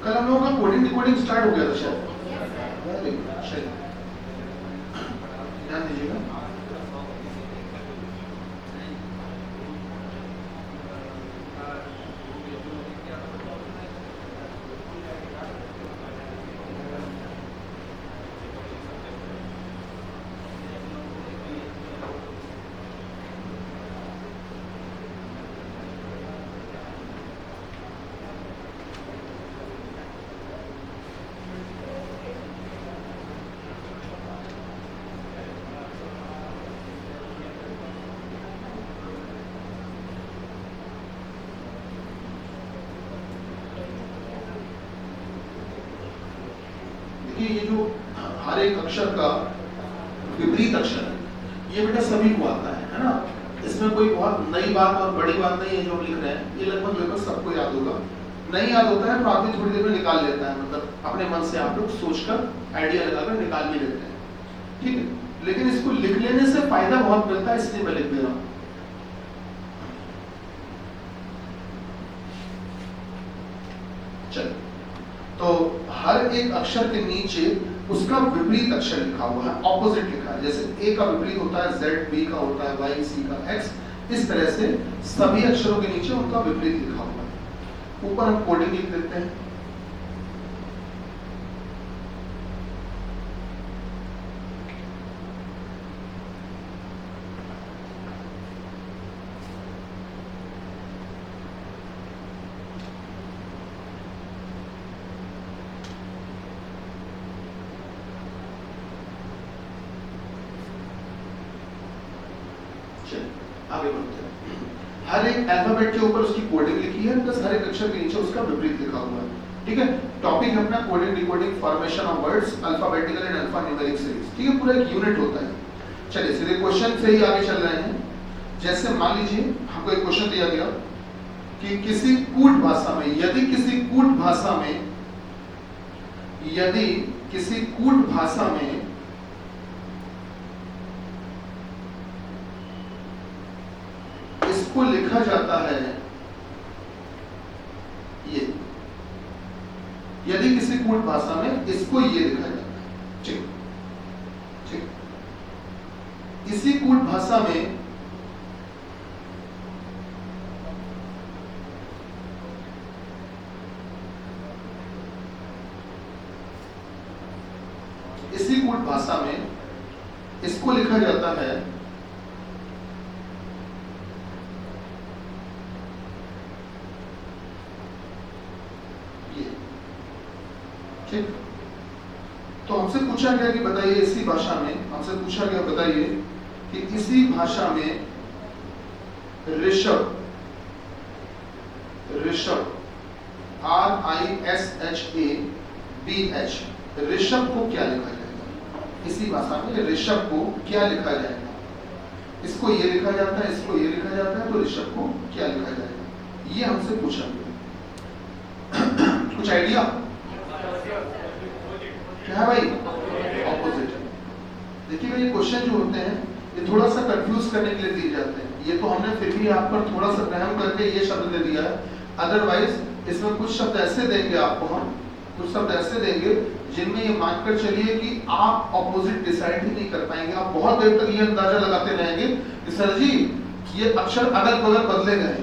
कल हम लोगों का कोडिंग डिकोडिंग स्टार्ट हो गया था शायद। ध्यान दीजिएगा। ये जो हर एक अक्षर का विपरीत अक्षर है, ये बेटा सभी को आता है ना। इसमें कोई बहुत नई बात और बड़ी बात नहीं है जो हम लिख रहे हैं, ये लगभग सबको याद होगा। नहीं याद होता है तो आदमी थोड़ी देर में निकाल लेता है, मतलब अपने मन से आप लोग सोचकर आइडिया लगाकर निकाल भी लेते हैं, ठीक है। लेकिन इसको लिख लेने से फायदा बहुत मिलता है, इसलिए मैं लिख दे रहा हूँ। चलो, तो हर एक अक्षर के नीचे उसका विपरीत अक्षर लिखा हुआ है, ऑपोजिट लिखा है। जैसे ए का विपरीत होता है Z, B का होता है Y, C का X। इस तरह से सभी अक्षरों के नीचे उनका विपरीत लिखा हुआ है। ऊपर हम कोडिंग लिख देते हैं। आगे बढ़ते हैं। हर एक अल्फाबेट के ऊपर उसकी कोडिंग लिखी है, प्लस हर एक अक्षर के नीचे उसका विपरीत लिखा हुआ है, ठीक है। टॉपिक है अपना coding decoding formation of words alphabetical and alphanumeric series, ठीक है। पूरा एक यूनिट होता है। चलिए सीधे क्वेश्चन से ही आगे चल रहे हैं। जैसे मान लीजिए हमको एक क्वेश्चन दिया गया कि किसी कूट भाषा में, यदि किसी कूट भाषा में इसको लिखा जाता है, ये, यदि किसी कूट भाषा में इसको ये लिखा जाता है, ठीक ठीक। इसी कूट भाषा में इसको लिखा जाता है ठीक। तो हमसे पूछा गया कि बताइए इसी भाषा में, हमसे पूछा गया बताइए कि इसी भाषा में ऋषभ RISHABH, ऋषभ को क्या लिखा जाएगा? इसी भाषा में ऋषभ को क्या लिखा जाएगा? इसको ये लिखा जाता है, इसको ये लिखा जाता है, तो ऋषभ को क्या लिखा जाएगा? ये हमसे पूछा गया। कुछ आइडिया क्या है भाई? ऑपोजिट। देखिए भाई, ये क्वेश्चन जो होते हैं ये थोड़ा सा कंफ्यूज करने के लिए दिए जाते हैं। ये तो हमने फिर भी आप पर थोड़ा सा रहम करके ये शब्द दे दिया है, अदरवाइज इसमें कुछ शब्द ऐसे देंगे आपको, हम कुछ शब्द ऐसे देंगे जिनमें ये मानकर चलिए कि आप ऑपोजिट डिसाइड ही नहीं कर पाएंगे। आप बहुत देर तक ये अंदाजा लगाते रहेंगे कि सर जी ये अक्षर अगल बगल बदले गए,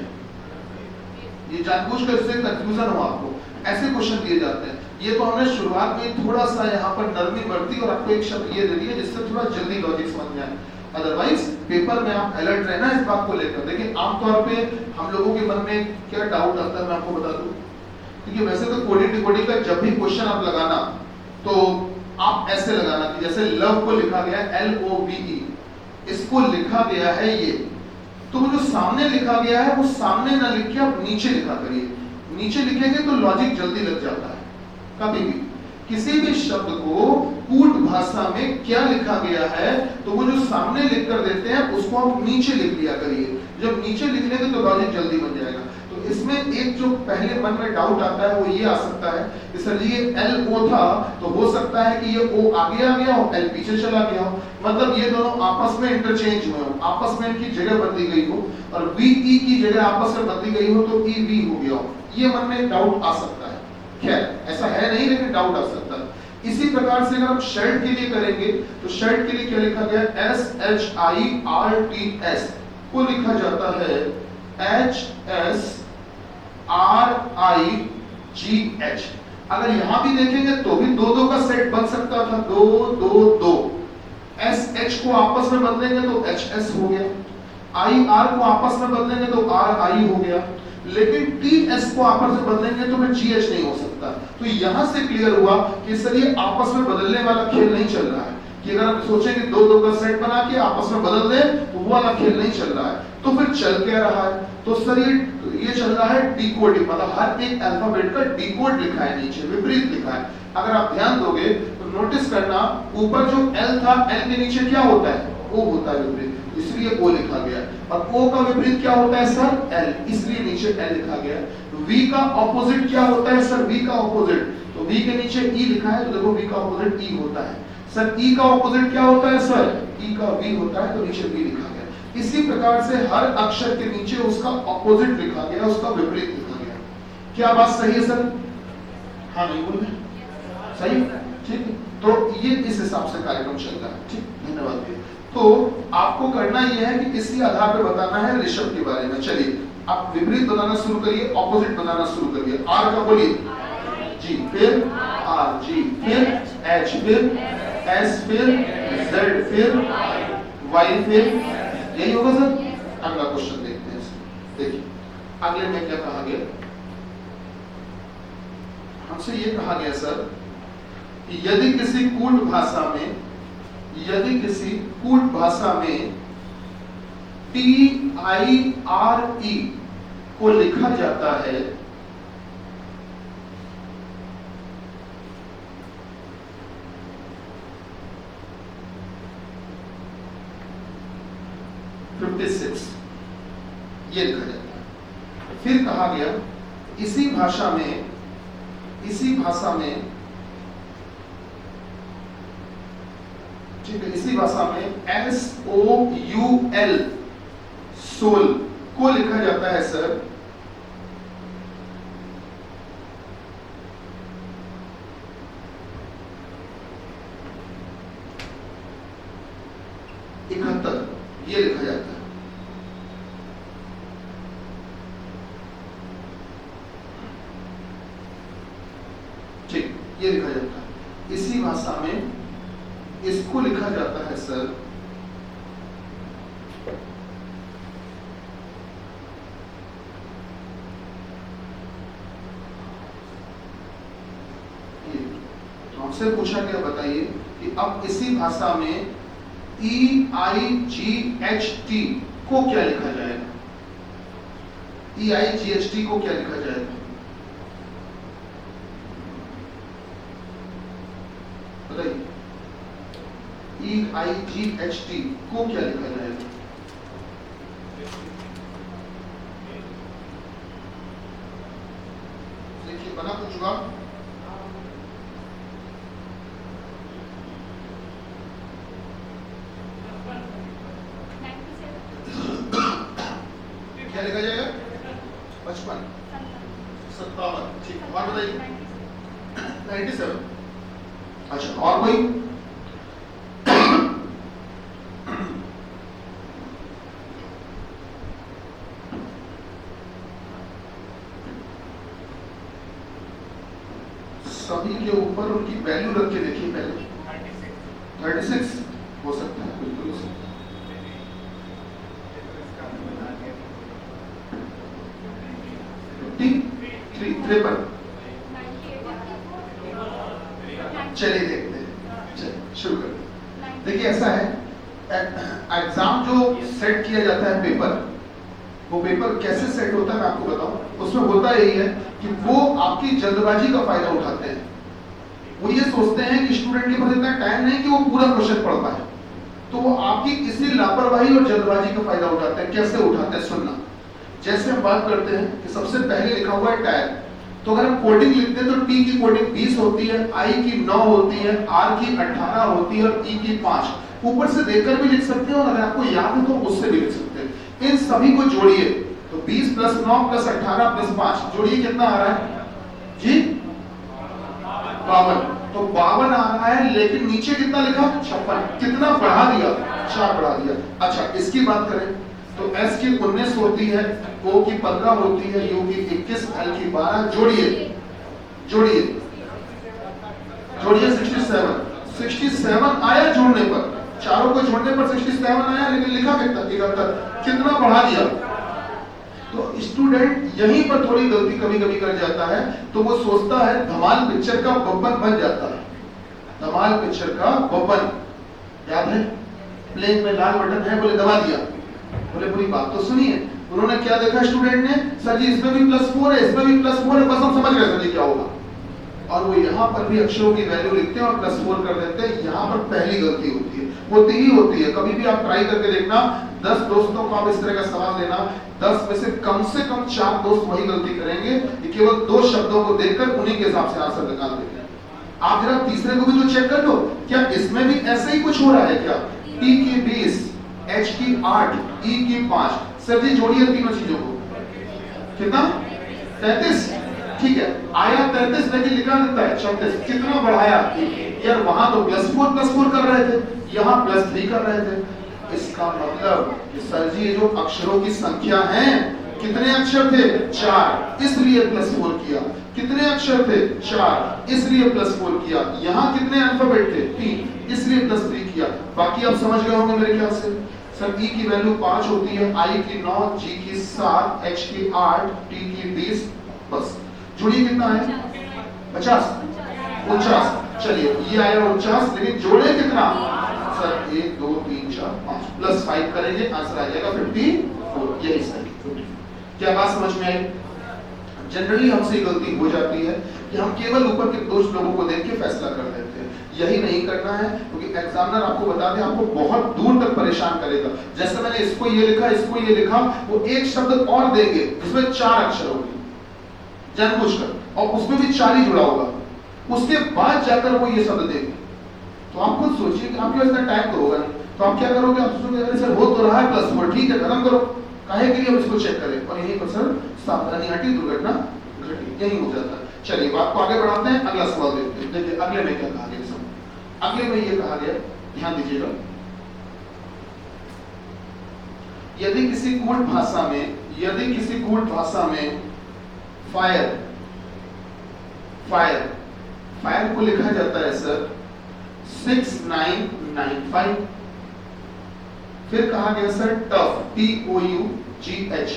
ये जानबूझकर इससे कंफ्यूजन हो आपको। ऐसे क्वेश्चन दिए जाते हैं। ये तो हमने शुरुआत में थोड़ा सा यहाँ पर नरमी बरती और आपको एक शब्द ये दे दिया जिससे थोड़ा जल्दी लॉजिक समझ में आए। अदरवाइज पेपर में आप अलर्ट रहना इस बात को लेकर। देखिए आमतौर पे हम लोगों के मन में क्या डाउट आता है, मैं आपको बता दूं। क्योंकि वैसे तो कोडिंग डिकोडिंग का जब भी क्वेश्चन आप लगाना तो आप ऐसे लगाना कि जैसे लव को लिखा गया है LOVE, इसको लिखा गया है ये, तो वो जो सामने लिखा गया है वो सामने ना लिख के आप नीचे लिखा करिए। नीचे लिखेंगे तो लॉजिक जल्दी लग जाता है। कभी भी किसी भी शब्द को कूट भाषा में क्या लिखा गया है तो वो जो सामने लिख कर देते हैं उसको आप नीचे लिख लिया करिए। जब नीचे लिख लेंगे तो लॉजिक जल्दी बन जाएगा। तो इसमें एक जो पहले मन में डाउट आता है वो ये आ सकता है कि सर जी ये LO था तो हो सकता है कि ये O आगे आ गया हो, L पीछे चला गया हो, मतलब ये दोनों आपस में इंटरचेंज हुए हो, आपस में इनकी जगह बदली गई हो, और VE की जगह आपस में बदली गई हो तो EV हो गया हो। ये मन में डाउट आ सकता है, खैर ऐसा है नहीं लेकिन डाउट आ सकता है। इसी प्रकार से अगर हम शर्ट के लिए करेंगे तो शर्ट के लिए क्या लिखा गया, SHIRTS को लिखा जाता है HSRIGH। अगर यहां भी देखेंगे तो भी दो दो का सेट बन सकता था, 2 2 2। SH को आपस में बदलेंगे तो HS हो गया, IR को आपस में बदलेंगे तो RI हो गया, लेकिन TS को आपस में बदलेंगे तो फिर GH नहीं हो सकता। तो यहां से क्लियर हुआ कि सर ये आपस में बदलने वाला खेल नहीं चल रहा है, कि अगर आप सोचेंगे दो दो का सेट बना के आपस में बदल दें तो वो वाला खेल नहीं चल रहा है। तो फिर चल क्या रहा है, तो सर ये चल रहा है डिकोडिंग, मतलब हर एक अल्फाबेट का डिकोड लिखा है, नीचे विपरीत लिखा है। अगर आप ध्यान दोगे तो नोटिस करना ऊपर जो L था, L के नीचे क्या होता है, O होता है विपरीत, इसलिए O लिखा गया। और O का विपरीत क्या होता है सर, L, इसलिए नीचे L लिखा गया। V का ऑपोजिट क्या होता है सर, V का ऑपोजिट, तो V के नीचे E लिखा है तो देखो V का ऑपोजिट E होता है। सर E का ऑपोजिट क्या होता है सर, E का V होता है, तो नीचे V लिखा गया। इसी प्रकार से हर अक्षर के नीचे उसका ऑपोजिट लिखा गया, उसका विपरीत लिखा गया। क्या बात सही है सर, हाँ नहीं बोल रहे, सही, ठीक। तो ये इस हिसाब से कार्यक्रम चल रहा है, ठीक, धन्यवाद। तो आपको करना यह है कि इसी आधार पर बताना है ऋषभ के बारे में। चलिए आप विपरीत बनाना शुरू करिए, ऑपोजिट बनाना शुरू करिए। R का बोलिए, G, फिर R, G, फिर H, फिर S, फिर Z, फिर Y, फिर, यही होगा सर। अगला क्वेश्चन देखते हैं, देखिए अगले में क्या कहा गया, हमसे ये कहा गया सर कि यदि किसी कूट भाषा में TIRE को लिखा जाता है ये लिखा जाता है। फिर कहा गया इसी भाषा में ठीक है, इसी भाषा में SOUL सोल को लिखा जाता है सर इकहत्तर, ये लिखा जाता है। ठीक, ये लिखा जाता है। इसी भाषा में इसको लिखा जाता है सर हमसे पूछा गया, बताइए कि अब इसी भाषा में EIGHT को क्या लिखा जाएगा, EIGHT को क्या लिखा जाएगा, बताइए EIGHT को क्या लिखा जाएगा। देखिए बना कुछ जवाब, क्या लिखा जाएगा, 55, 57, ठीक। और बताइए 97, अच्छा और कोई, सभी के ऊपर उनकी वैल्यू रख के देखिए, पहले 36 हो सकता है, बिल्कुल हो सकता है। 53, चलिए देखते हैं, चलिए शुरू करते हैं। देखिए ऐसा है, एग्जाम जो सेट किया जाता है पेपर, वो पेपर कैसे सेट होता है मैं आपको बताऊं। उसमें होता यही है कि वो आपकी जल्दबाजी का फायदा उठाते हैं। वो ये सोचते हैं कि स्टूडेंट के पास इतना टाइम नहीं कि वो पूरा क्वेश्चन पढ़ पाए, तो वो आपकी इसी लापरवाही और जल्दबाजी का फायदा उठाते हैं। कैसे उठाते हैं सुनना, जैसे हम बात करते हैं कि सबसे पहले लिखा हुआ है टायर, तो अगर हम कोडिंग लिखते हैं तो T की कोडिंग 20 होती है, I की 9 होती है, R की 18 होती है और E की 5। ऊपर से देखकर भी लिख सकते हैं और अगर आपको याद है तो उससे भी लिख सकते हैं। इन सभी को जोड़िए तो 20 प्लस 9 प्लस 18 प्लस 5 जोड़िए कितना आ रहा है जी 52। तो 52 आ रहा है, लेकिन नीचे कितना लिखा 56, कितना बढ़ा दिया 4 बढ़ा दिया। अच्छा इसकी बात करें तो S की 19 होती है, O की 15 होती है, U की 21, L की 12, जोड़िए जोड़िए जोड़िए 67 आया जोड़ने पर, चारों को जोड़ने पर 67 आया, लेकिन लिखा कितना 71, कितना बढ़ा दिया। तो स्टूडेंट यहीं पर थोड़ी गलती कभी कभी कर जाता है, तो वो सोचता है धमाल पिक्चर का बब्बन बन जाता है। धमाल पिक्चर का बब्बन याद है, प्लेन में लाल बटन है, बोले दबा दिया, बोले पूरी बात तो सुनिए। उन्होंने क्या देखा स्टूडेंट ने, सर जी इसमें भी +4 है, इसमें भी +4 है, बस हम समझ गए सर जी क्या होगा। और वो यहाँ पर भी अक्षरों की वैल्यू लिखते हैं और +4 कर देते हैं। यहाँ पर पहली गलती होती है। कभी भी आप ट्राई करके देखना, 10 दोस्तों को आप इस तरह का सवाल देना, 10 में से कम 4 दोस्त वही गलती करेंगे कि केवल 2 शब्दों को देखकर उन्हीं के हिसाब से आंसर निकाल देंगे। आप जरा तीसरे को भी तो चेक कर लो, क्या इसमें भी ऐसे ही कुछ हो रहा है क्या? T की 20, H की 8, E की 5, सर जी जोड़िए तीनों चीजों को, कितना 33, ठीक है आया 33, लेकिन लिखा रहता है 36, कितना बढ़ाया यार, वहां तो +4 कर रहे थे, यहाँ +3 कर रहे थे। इसका मतलब सर जी ये जो अक्षरों की संख्या है, कितने अक्षर थे 4, इसलिए +4 किया। कितने अक्षर थे 4, इसलिए +4 किया। यहाँ कितने अल्फाबेट थे 3, इसलिए +3 किया। बाकी आप समझ गए होंगे मेरे ख्याल से। सर E की वैल्यू 5 होती है, I की 9, G की 7, H की 8, T की 20, बस जोड़िए कितना है 50। चलिए ये आया 49, लेकिन जोड़े कितना सर 1 2 3 4 5 +5 करेंगे, आंसर आ जाएगा 54। यही सही। क्या बात समझ में आई? जनरली हमसे गलती हो जाती है कि हम केवल ऊपर के 2 लोगों को देख के फैसला कर देते हैं। यही नहीं करना है, क्योंकि एग्जामिनर आपको बता दे, आपको बहुत दूर तक परेशान करेगा। जैसे मैंने इसको ये लिखा, वो एक शब्द और देंगे जिसमें 4 अक्षर होंगे जानबूझकर, और उसमें भी 4 ही जुड़ा होगा, उसके बाद जाकर वो ये शब्द देंगे। तो आप खुद सोचिए कि आपके पास इतना टाइम तो होगा नहीं, तो आप क्या करोगे? आप सोचोगे अरे सर हो तो रहा है +4, ठीक है खत्म करो, काहे के लिए हम इसको चेक करें, और यहीं पर सर सावधानी हटी, दुर्घटना घटी, यही हो जाता है। चलिए बात को आगे बढ़ाते हैं, अगला सवाल देखते हैं। देखिए अगले में क्या कहा गया, अगले में ये कहा गया, ध्यान दीजिएगा, यदि किसी कूट भाषा में फायर को लिखा जाता है सर 6995, फिर कहा गया सर टफ TOUGH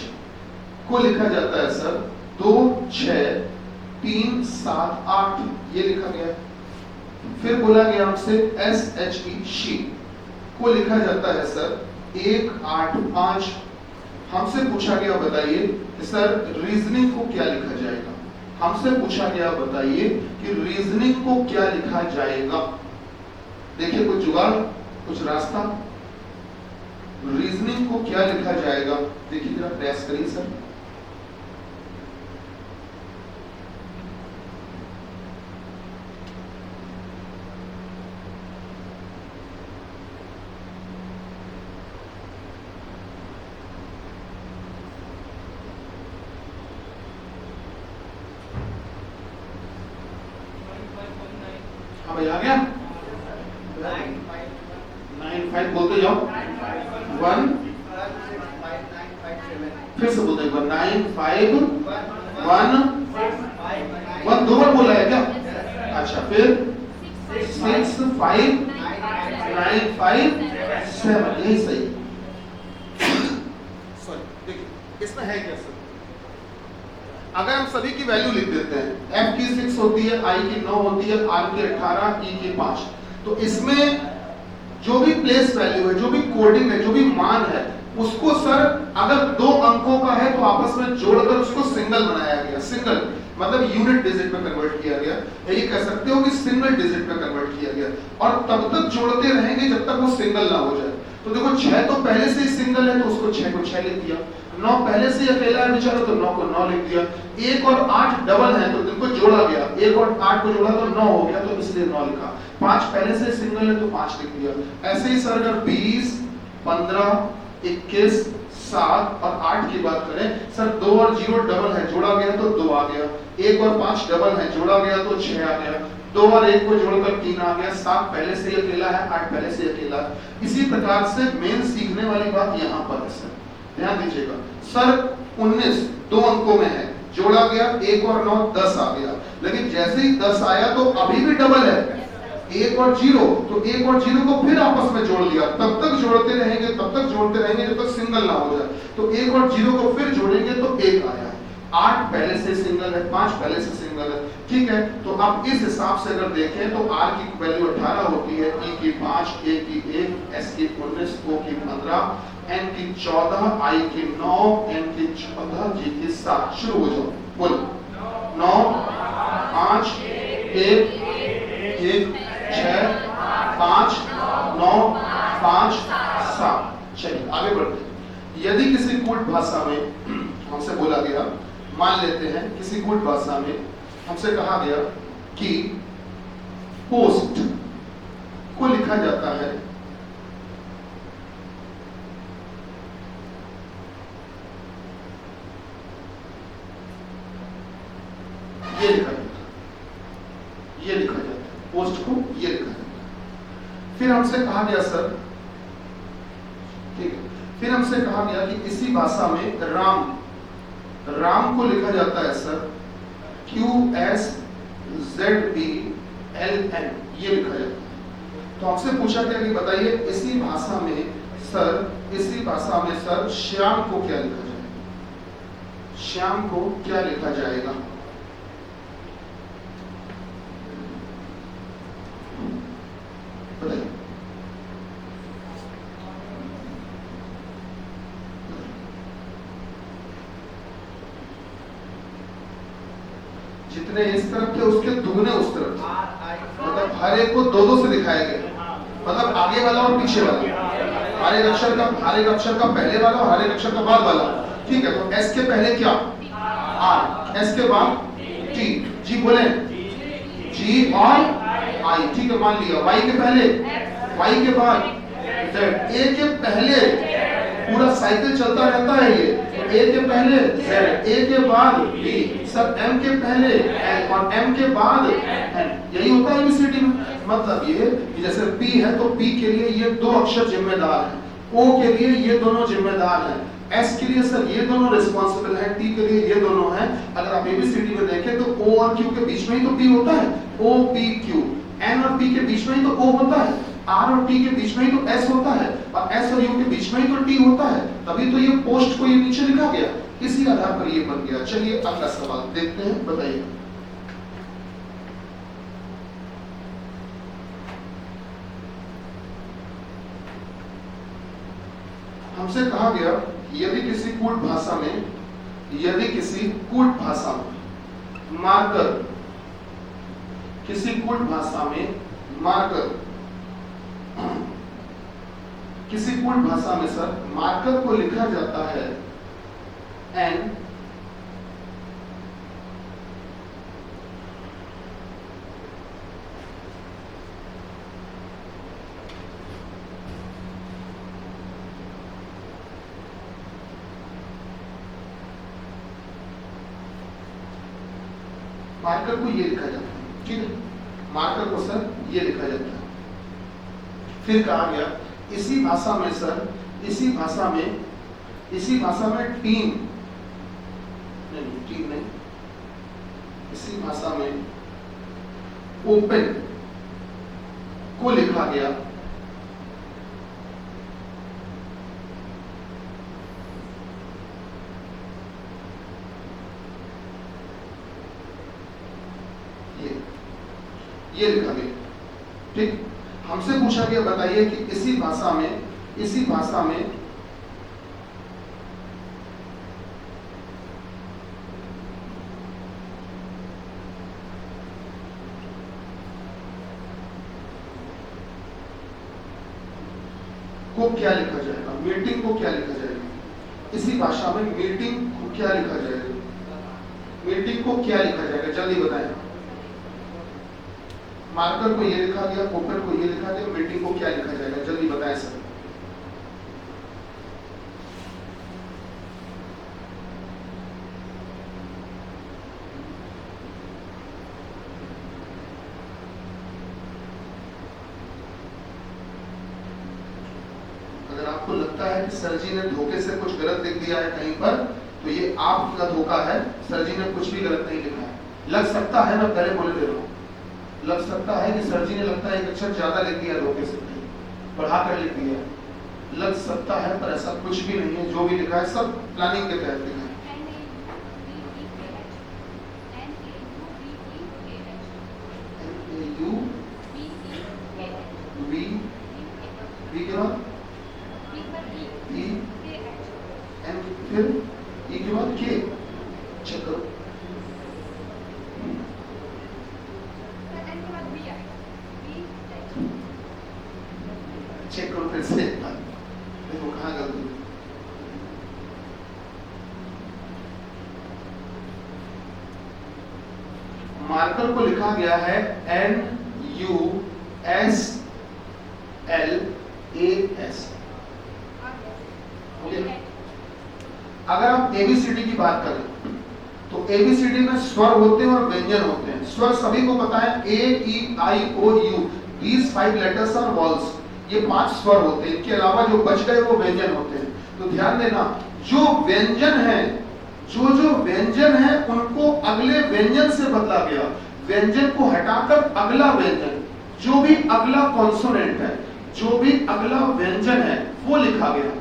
को लिखा जाता है सर 26378, ये लिखा गया। फिर बोला गया हमसे SHE शी को लिखा जाता है सर 185। हमसे पूछा गया बताइए कि सर रीजनिंग को क्या लिखा जाएगा। हमसे पूछा गया बताइए कि रीजनिंग को क्या लिखा जाएगा। देखिए कुछ जुगाड़, कुछ रास्ता, रीजनिंग को क्या लिखा जाएगा, देखिए जरा प्रयास करिए सर। हाँ भाई आ गया, 95 बोलते जाओ, 1 फिर से बोलते हैं 95 1 दो बार बोला है क्या? अच्छा फिर 6 5 9 5 7, यही सही। सॉरी देखिए इसमें है क्या सर, अगर हम सभी की वैल्यू लिख देते हैं, F की 6 होती है, I की 9 होती है, R की 18, E की 5, तो इसमें जो भी प्लेस वैल्यू है, जो भी कोडिंग है, जो भी मान है, उसको सर अगर 2 अंकों का है तो आपस में जोड़कर उसको सिंगल बनाया गया। सिंगल मतलब यूनिट डिजिट में कन्वर्ट किया गया, ये कह सकते हो कि सिंगल डिजिट में कन्वर्ट किया गया, और तब तक जोड़ते रहेंगे जब तक वो सिंगल ना हो जाए। तो देखो 6 तो पहले से ही सिंगल है, तो उसको 6 को 6 लिख दिया, 9 पहले से ही अकेला है बेचारा, तो 9 को 9 लिख दिया, 1 और 8 डबल है तो इनको जोड़ा गया, 1 और 8 को जोड़ा तो 9 हो गया, तो इसलिए 9 लिखा। 5 पहले से सिंगल है तो 5 लिख दिया। ऐसे ही सर अगर 20 15 21 7 और 8 की बात करें सर 2 और 0 डबल है, जोड़ा गया तो 2 आ गया। 1 और 5 डबल है, जोड़ा गया तो 6 आ गया। 2 और 1 को जोड़कर 3 आ गया। 7 पहले से ही अकेला है, 8 पहले से अकेला है। इसी प्रकार से मेन सीखने वाली बात यहाँ पर है सर, ध्यान दीजिएगा। सर 19 2 अंकों में है, जोड़ा गया 1 और 9 10 आ गया। लेकिन जैसे ही 10 आया तो अभी भी डबल है 1 और 0, तो 1 और 0 को फिर आपस में जोड़ लिया। तब तक जोड़ते रहेंगे, तब तक जोड़ते रहेंगे जब तक सिंगल ना हो जाए। तो 1 और 0 को फिर जोड़ेंगे तो 1 आया। 8 पहले से सिंगल है, 5 पहले से सिंगल है, ठीक है। तो अब इस हिसाब से अगर देखें तो R की वैल्यू 18 होती है, E की 5, A की 1, S की 19, O की 15, N की 14, I की 9, N की 14, G की 7। शुरू हो जाओ, बोलो 9 5 1 1 6 5 9 5 7। चलिए आगे बढ़ते हैं। यदि किसी कूट भाषा में हमसे बोला गया, मान लेते हैं किसी कूट भाषा में हमसे कहा गया कि पोस्ट को लिखा जाता है ये लिखा जाता है, ये लिखा जाता है, पोस्ट को ये लिखा जाता है। फिर हमसे कहा गया सर, ठीक है, फिर हमसे कहा गया कि इसी भाषा में राम को लिखा जाता है सर QSZBLN, ये लिखा जाता है। तो हमसे पूछा गया कि बताइए इसी भाषा में सर श्याम को क्या लिखा जाएगा? श्याम को क्या लिखा जाएगा? बताइए। जितने इस तरफ थे उसके दुगने उस तरफ, मतलब हर एक को 2-2 से दिखाया गया, मतलब आगे वाला और पीछे वाला, हर एक अक्षर का पहले वाला और हर एक अक्षर का बाद वाला, ठीक है। तो एस के पहले क्या? आर, एस के बाद टी, जी बोले जी और आई, ठीक है, मान लिया। वाई के पहले, वाई के बाद जेड, ए के पहले पूरा साइकिल चलता रहता है ये, ए के पहले जेड, ए के बाद डी, सब एम के पहले एन और एम के बाद एन, यही होता है एबीसीडी में। मतलब ये कि जैसे पी है तो पी के लिए ये 2 अक्षर जिम्मेदार हैं, ओ के लिए ये दोनों जिम्मेदार हैं, एस के लिए सर ये दोनों रिस्पॉन्सिबल हैं, टी के लिए ये दोनों हैं। अगर आप एबीसीडी में देखें तो ओ और क्यू के बीच में ही तो पी होता है, ओ पी क्यू, एन और पी के बीच में ही तो ओ होता है, आर और टी के बीच में ही तो एस होता है, और एस और यू के बीच में ही तो टी होता है। तभी तो ये पोस्ट को ये नीचे लिखा गया, इसी आधार पर ये बन गया। चलिए अगला सवाल देखते हैं, बताइए। हमसे कहा गया यदि किसी कूट भाषा में मार्कर, किसी कूट भाषा में सर मार्कर को लिखा जाता है एन मार्कर को ये लिखा जाता है, ठीक है, मार्कर को सर ये लिखा जाता है। फिर कहा गया इसी भाषा में सर, इसी भाषा में टीम नहीं, इसी भाषा में ओपन को लिखा गया ये लिखा गया, ठीक। हमसे पूछा गया बताइए कि इसी भाषा में को क्या लिखा जाएगा? मीटिंग को क्या लिखा जाएगा? इसी भाषा में मीटिंग को क्या लिखा जाएगा? मीटिंग को क्या लिखा जाएगा? जल्दी बताएं। मार्कर को ये लिखा गया, ओपन को ये लिखा गया, मीटिंग को क्या लिखा जाएगा? जल्दी बताएं सर। लगता है कि सर जी ने धोखे से कुछ गलत लिख दिया है कहीं पर, तो ये आपका धोखा है, सर जी ने कुछ भी गलत नहीं लिखा है। लग सकता है, मैं पहले बोले दे रहा हूँ, लग सकता है कि सर जी ने लगता है एक अक्षर ज्यादा लिख दिया धोखे से, बढ़ा कर लिख दिया, लग सकता है, पर ऐसा कुछ भी नहीं है। जो भी लिखा है सब प्लानिंग के तहत लिखा है। के बाद ई एन, फिर ई के बाद के। चेक करो, चेक करो फिर से एक बार, देखो कहाँ गलती। मार्कर को लिखा गया है NUSLAS। अगर आप ABCD की बात करें तो ABCD में स्वर होते हैं और व्यंजन होते हैं। स्वर सभी को पता है, A-E-I-O-U, these 5 letters are vowels, ये 5 स्वर होते हैं। इनके अलावा जो बच गए वो व्यंजन होते हैं। तो ध्यान देना, जो व्यंजन है, जो व्यंजन है उनको अगले व्यंजन से बदला गया। व्यंजन को हटाकर अगला व्यंजन, जो भी अगला कॉन्सोनेंट है, जो भी अगला व्यंजन है वो लिखा गया।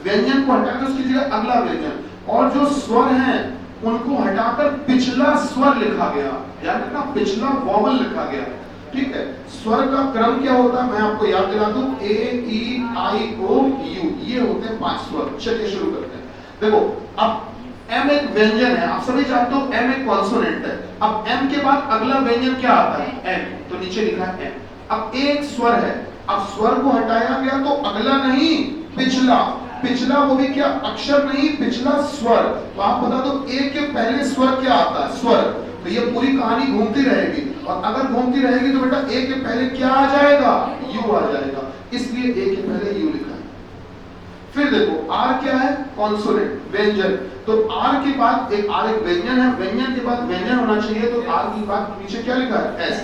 व्यंजन को हटाकर उसकी जगह अगला व्यंजन, और जो स्वर हैं उनको हटाकर पिछला स्वर लिखा गया, यानी ना पिछला वॉवल लिखा गया। ठीक है, स्वर का क्रम क्या होता है मैं आपको याद दिला दूं, A-E-I-O-U, ये होते हैं 5 स्वर। चलिए शुरू करते हैं। देखो, अब M एक व्यंजन है, आप सभी जानते हो M एक कॉन्सोनेंट है। अब M के बाद अगला व्यंजन क्या आता है? M, तो नीचे लिखा है M। अब एक स्वर है, अब स्वर को हटाया गया तो अगला नहीं पिछला, पिछला वो भी क्या, अक्षर नहीं, पिछला स्वर। तो आप बता दो A के पहले स्वर क्या आता है? स्वर। तो ये पूरी कहानी घूमती रहेगी, और अगर घूमती रहेगी तो बेटा A के पहले क्या आ जाएगा? U आ जाएगा, इसलिए A के पहले U लिखा है। फिर देखो R क्या है? कॉन्सोनेंट, व्यंजन। तो R के बाद एक R एक व्यंजन है, व्यंजन के बाद व्यंजन होना चाहिए, तो R की बाद नीचे क्या लिखा है? S।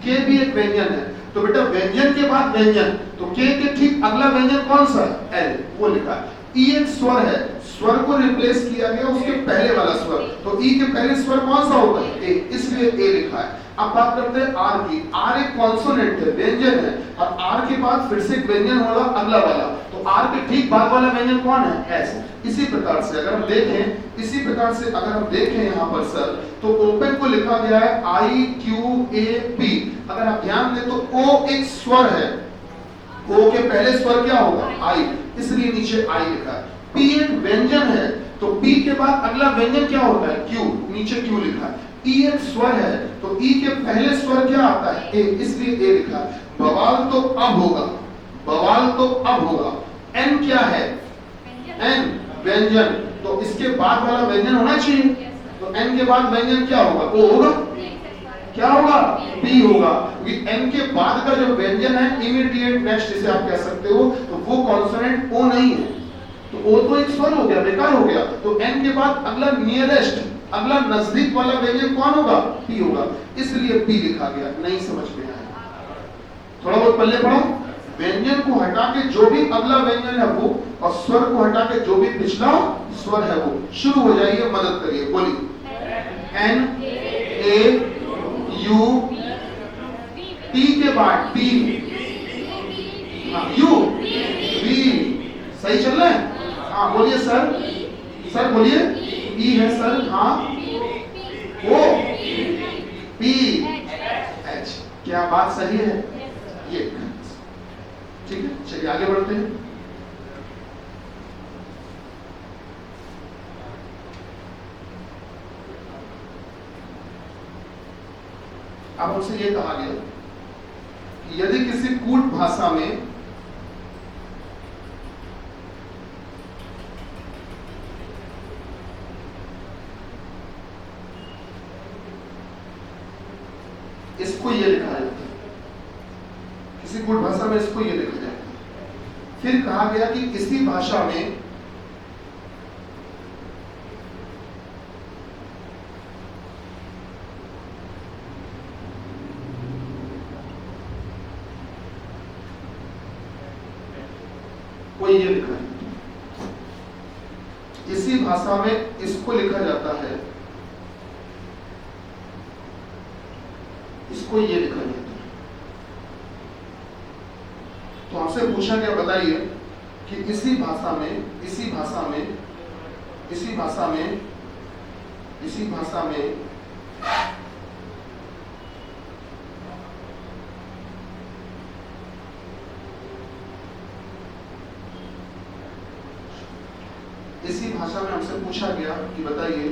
K भी एक व्यंजन है, तो बेटा व्यंजन के बाद व्यंजन, तो K के ठीक अगला व्यंजन कौन सा है? L, वो लिखा है। E एक स्वर है, स्वर को रिप्लेस किया गया उसके पहले वाला स्वर, तो E के पहले स्वर कौन सा होगा? A, इसलिए A लिखा है। अब बात करते हैं R की। R एक कॉन्सोनेंट है, व्यंजन है, और R के बाद फिर से एक व्यंजन होगा अगला वाला, तो R के ठीक बाद वाला व्यंजन कौन है? S। इसी प्रकार से अगर हम देखें, इसी प्रकार से अगर हम देखें यहाँ पर सर, तो ओपन को लिखा गया है IQAP। अगर आप ध्यान दें तो O एक स्वर है, O के पहले स्वर क्या होगा? I, इसलिए नीचे I लिखा है। P एक व्यंजन है, तो P के बाद अगला व्यंजन क्या होता है? Q, नीचे Q लिखा है। E एक स्वर है, तो E के पहले स्वर क्या आता है? A, इसलिए A लिखा है। बवाल तो अब होगा, बवाल तो अब होगा। N क्या है? N व्यंजन, तो इसके बाद वाला व्यंजन होना चाहिए, तो N के बाद व्यंजन क्या होगा? O होगा। क्या होगा? P होगा, क्योंकि N के बाद का जो व्यंजन है इमीडिएट नेक्स्ट जिसे आप कह सकते हो, तो वो कॉन्सोनेंट O नहीं है, तो O तो एक स्वर हो गया, बेकार हो गया। तो N के बाद अगला नियरेस्ट, अगला नजदीक वाला व्यंजन कौन होगा? P होगा, इसलिए P लिखा गया। नहीं समझ में आया? थोड़ा बहुत पल्ले पढ़ो। व्यंजन को हटा के जो भी अगला व्यंजन है वो, और स्वर को हटा के जो भी पिछला स्वर है वो। शुरू हो जाइए, मदद करिए, बोलिए। N A U, T के बाद T, U, V, सही चल रहा है? हाँ बोलिए सर, सर बोलिए। E है सर, हाँ। O, P, H, क्या बात सही है? ये ठीक है, चलिए आगे बढ़ते हैं। अब उनसे ये कहा गया कि यदि किसी कूट भाषा में इसको ये लिखा जाता है, किसी कूट भाषा में इसको ये लिखा जाता है। फिर कहा गया कि इसी भाषा में कोई ये लिखा है, भाषा में इसको लिखा जाता है, इसको ये लिखा जाता है। तो हमसे पूछा गया, बताइए कि इसी भाषा में इसी भाषा में इसी भाषा में इसी भाषा में इसी भाषा में हमसे पूछा गया कि बताइए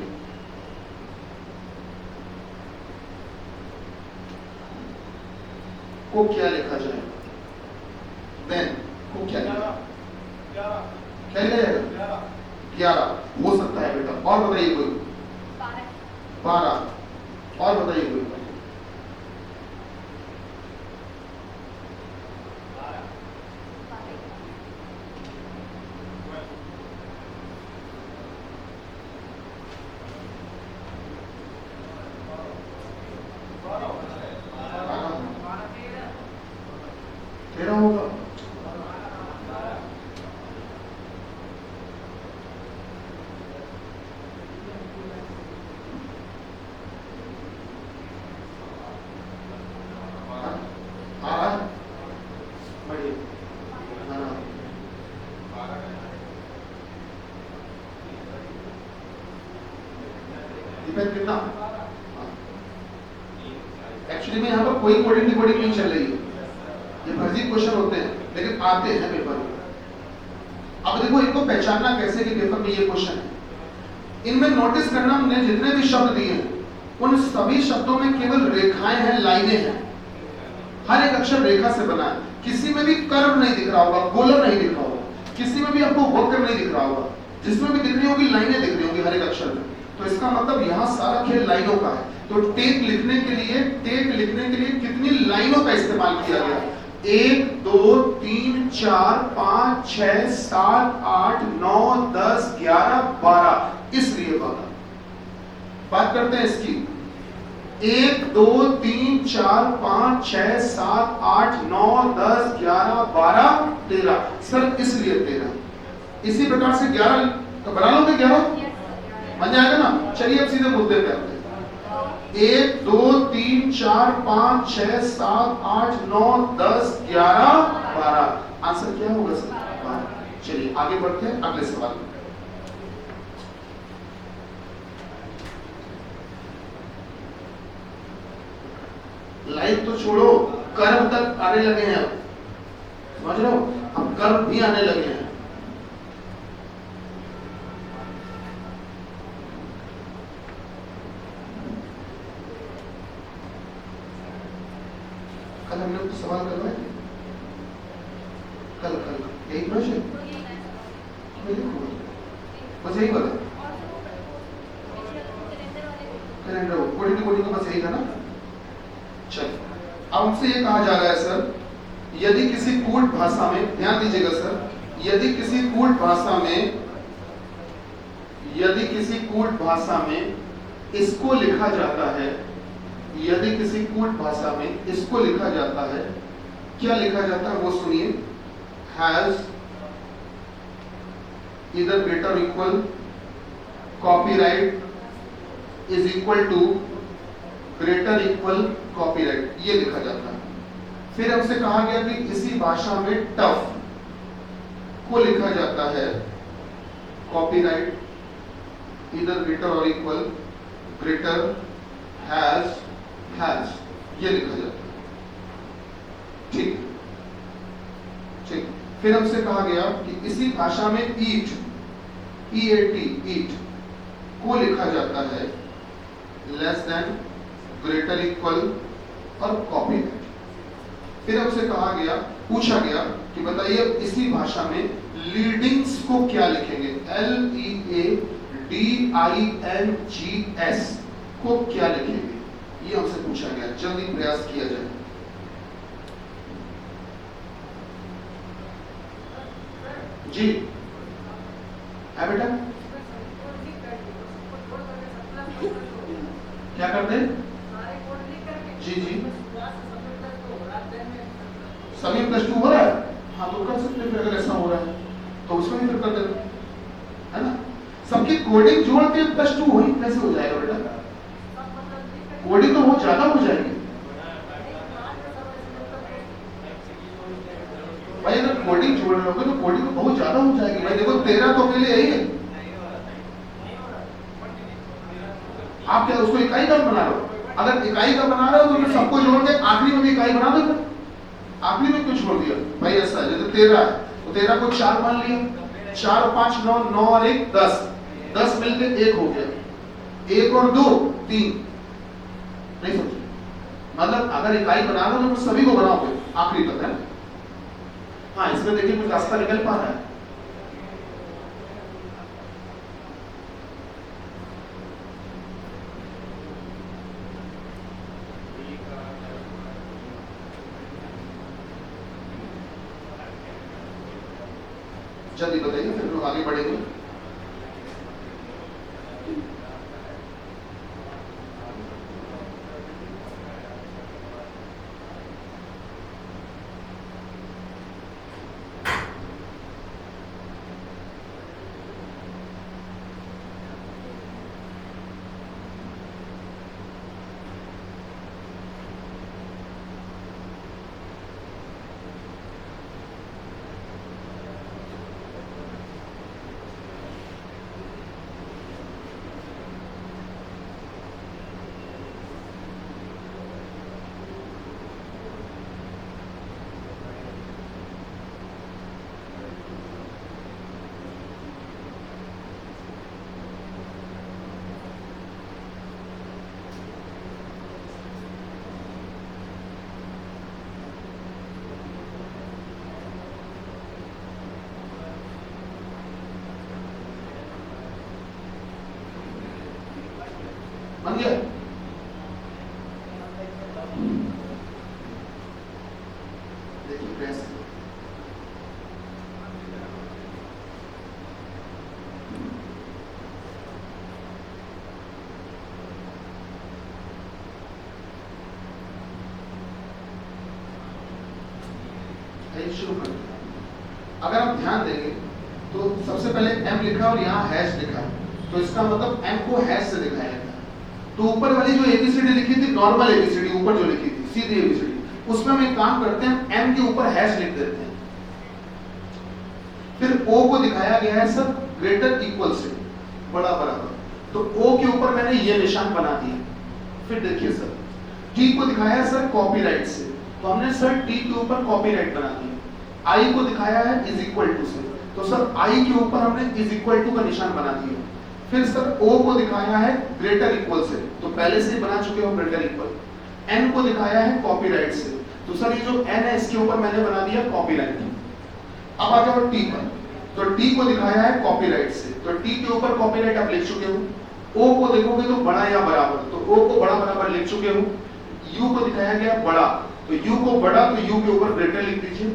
को क्या लिखा जाए, देन को क्या लिखा, क्या लिखा जाएगा? 11 हो सकता है बेटा। और बताइए कोई? 12। और बताइए कोई? 13 होगा। कितना? एक्चुअली में यहाँ पर कोई कोडिंग डिकोडिंग नहीं चल रही है, ये फर्जी क्वेश्चन होते हैं लेकिन आते हैं पेपर में। अब देखो इनको पहचानना कैसे कि पेपर में ये क्वेश्चन है। इनमें नोटिस करना, हमने जितने भी शब्द दिए हैं उन सभी शब्दों में केवल रेखाएं हैं, लाइनें हैं। हर एक अक्षर रेखा से बना है। किसी में भी कर्व नहीं दिख रहा होगा, गोला नहीं दिख रहा होगा, किसी में भी आपको वक्र नहीं दिख रहा होगा। जिसमें भी दिख रही होगी लाइनें दिख रही होंगी हर एक अक्षर में। तो इसका मतलब यहाँ सारा खेल लाइनों का है। तो टेक लिखने के लिए कितनी लाइनों का इस्तेमाल किया गया? 1 2 3 4 5 6 7 8 9 10 11 12, इसलिए 12। बात करते हैं इसकी। 1 2 3 4 5 6 7 8 9 10 11 12 13, सर इसलिए 13। इसी प्रकार से 11 बना लोगे, 11 बन जाएगा ना। चलिए अब सीधे मुद्दे पे आते हैं। 1 2 3 4 5 6 7 8 9 10 11 12, आंसर क्या होगा सर? 12। चलिए आगे बढ़ते हैं अगले सवाल में। लाइन तो छोड़ो, कर्व तक आने लगे हैं अब, समझ रहे हो? अब कर्व भी आने लगे हैं। कल हमने कुछ सवाल करवाए थे, कल यही प्रश्न बस यही बोला। कैलेंडर कोडिंग का बस यही था ना। चल अब हमसे ये कहा जा रहा है सर, यदि किसी कूट भाषा में, ध्यान दीजिएगा सर, यदि किसी कूट भाषा में इसको लिखा जाता है, यदि किसी कूट भाषा में इसको लिखा जाता है, क्या लिखा जाता है वो सुनिए। हैज इधर greater equal copyright is equal to greater equal copyright, ये लिखा जाता है। फिर हमसे कहा गया कि इसी भाषा में टफ को लिखा जाता है कॉपीराइट इधर ग्रेटर और इक्वल ग्रेटर हैज, ये लिखा जाता है। ठीक ठीक। फिर हमसे कहा गया कि इसी भाषा में ईट, ईट को लिखा जाता है लेस देन ग्रेटर इक्वल और कॉपीराइट। फिर हमसे कहा गया, पूछा गया कि बताइए इसी भाषा में लीडिंग्स को क्या लिखेंगे? LEADINGS को क्या लिखेंगे? ये हमसे पूछा गया। जल्दी प्रयास किया जाए। जी है बेटा, क्या करते? जी सभी +2 हो रहा है। हाँ तो कर सकते हैं फिर, अगर ऐसा हो रहा है तो उसमें भी फिर कर देते है ना। सबकी कोडिंग जोड़ के +2 वही कैसे हो जाएगा बेटा? कोडिंग तो बहुत ज्यादा हो जाएगी भाई। अगर कोडिंग जोड़ रहे होगे तो कोडिंग तो बहुत ज्यादा हो जाएगी भाई। देखो 13 तो अकेले यही है। आप क्या उसको इकाई का बना रहे हो? अगर इकाई का बना रहे हो तो फिर सबको जोड़ के आखिरी में भी इकाई बना दो। आखिरी में क्यों छोड़ दिया भाई? ऐसा है जैसे 13 है तो 13 को 4 मान लिया, 4 और 5 9, 9 और 1 10, 10 मिलके 1 हो गया, 1 और 2 3। नहीं समझे? मतलब अगर इकाई बना लो तो सभी को बनाओगे आखिरी तक, है। हाँ, इसमें देखिए कुछ रास्ता निकल पा रहा है। जल्दी बताइए फिर लोग आगे बढ़ेंगे। बन गया? देखिए प्रेस शुरू कर। अगर आप ध्यान देंगे तो सबसे पहले m लिखा और यहाँ हैश लिखा है, तो इसका मतलब m को हैश से दिखाया गया। तो ऊपर वाली जो एबीसीडी लिखी थी, नॉर्मल एबीसीडी ऊपर जो लिखी थी सीधी एबीसीडी, उसमें हम एक काम करते हैं, m के ऊपर हैश लिख देते हैं। फिर o को दिखाया गया है सर ग्रेटर इक्वल से, बड़ा बराबर, तो o के ऊपर मैंने ये निशान बना दिया। फिर देखिए सर t को दिखाया है सर कॉपीराइट से, तो हमने सर t के ऊपर कॉपीराइट बना दिया। i को दिखाया है इज इक्वल टू से, तो सर i के ऊपर हमने इज इक्वल टू का निशान बना दिया। फिर सर o को दिखाया है ग्रेटर इक्वल से, तो पहले से बना चुके हो ग्रेटर इक्वल। n को दिखाया है कॉपीराइट से, तो सर ये जो n है इसके ऊपर मैंने बना दिया कॉपीराइट। अब आ जाओ t पर, तो t को दिखाया है कॉपीराइट से, तो t के ऊपर कॉपीराइट आप लिख चुके हो। o को देखोगे तो बड़ा या बराबर, तो o को बड़ा बराबर लिख चुके हो। u को दिखाया गया बड़ा, तो u को बड़ा, तो u के ऊपर ग्रेटर लिख दीजिए।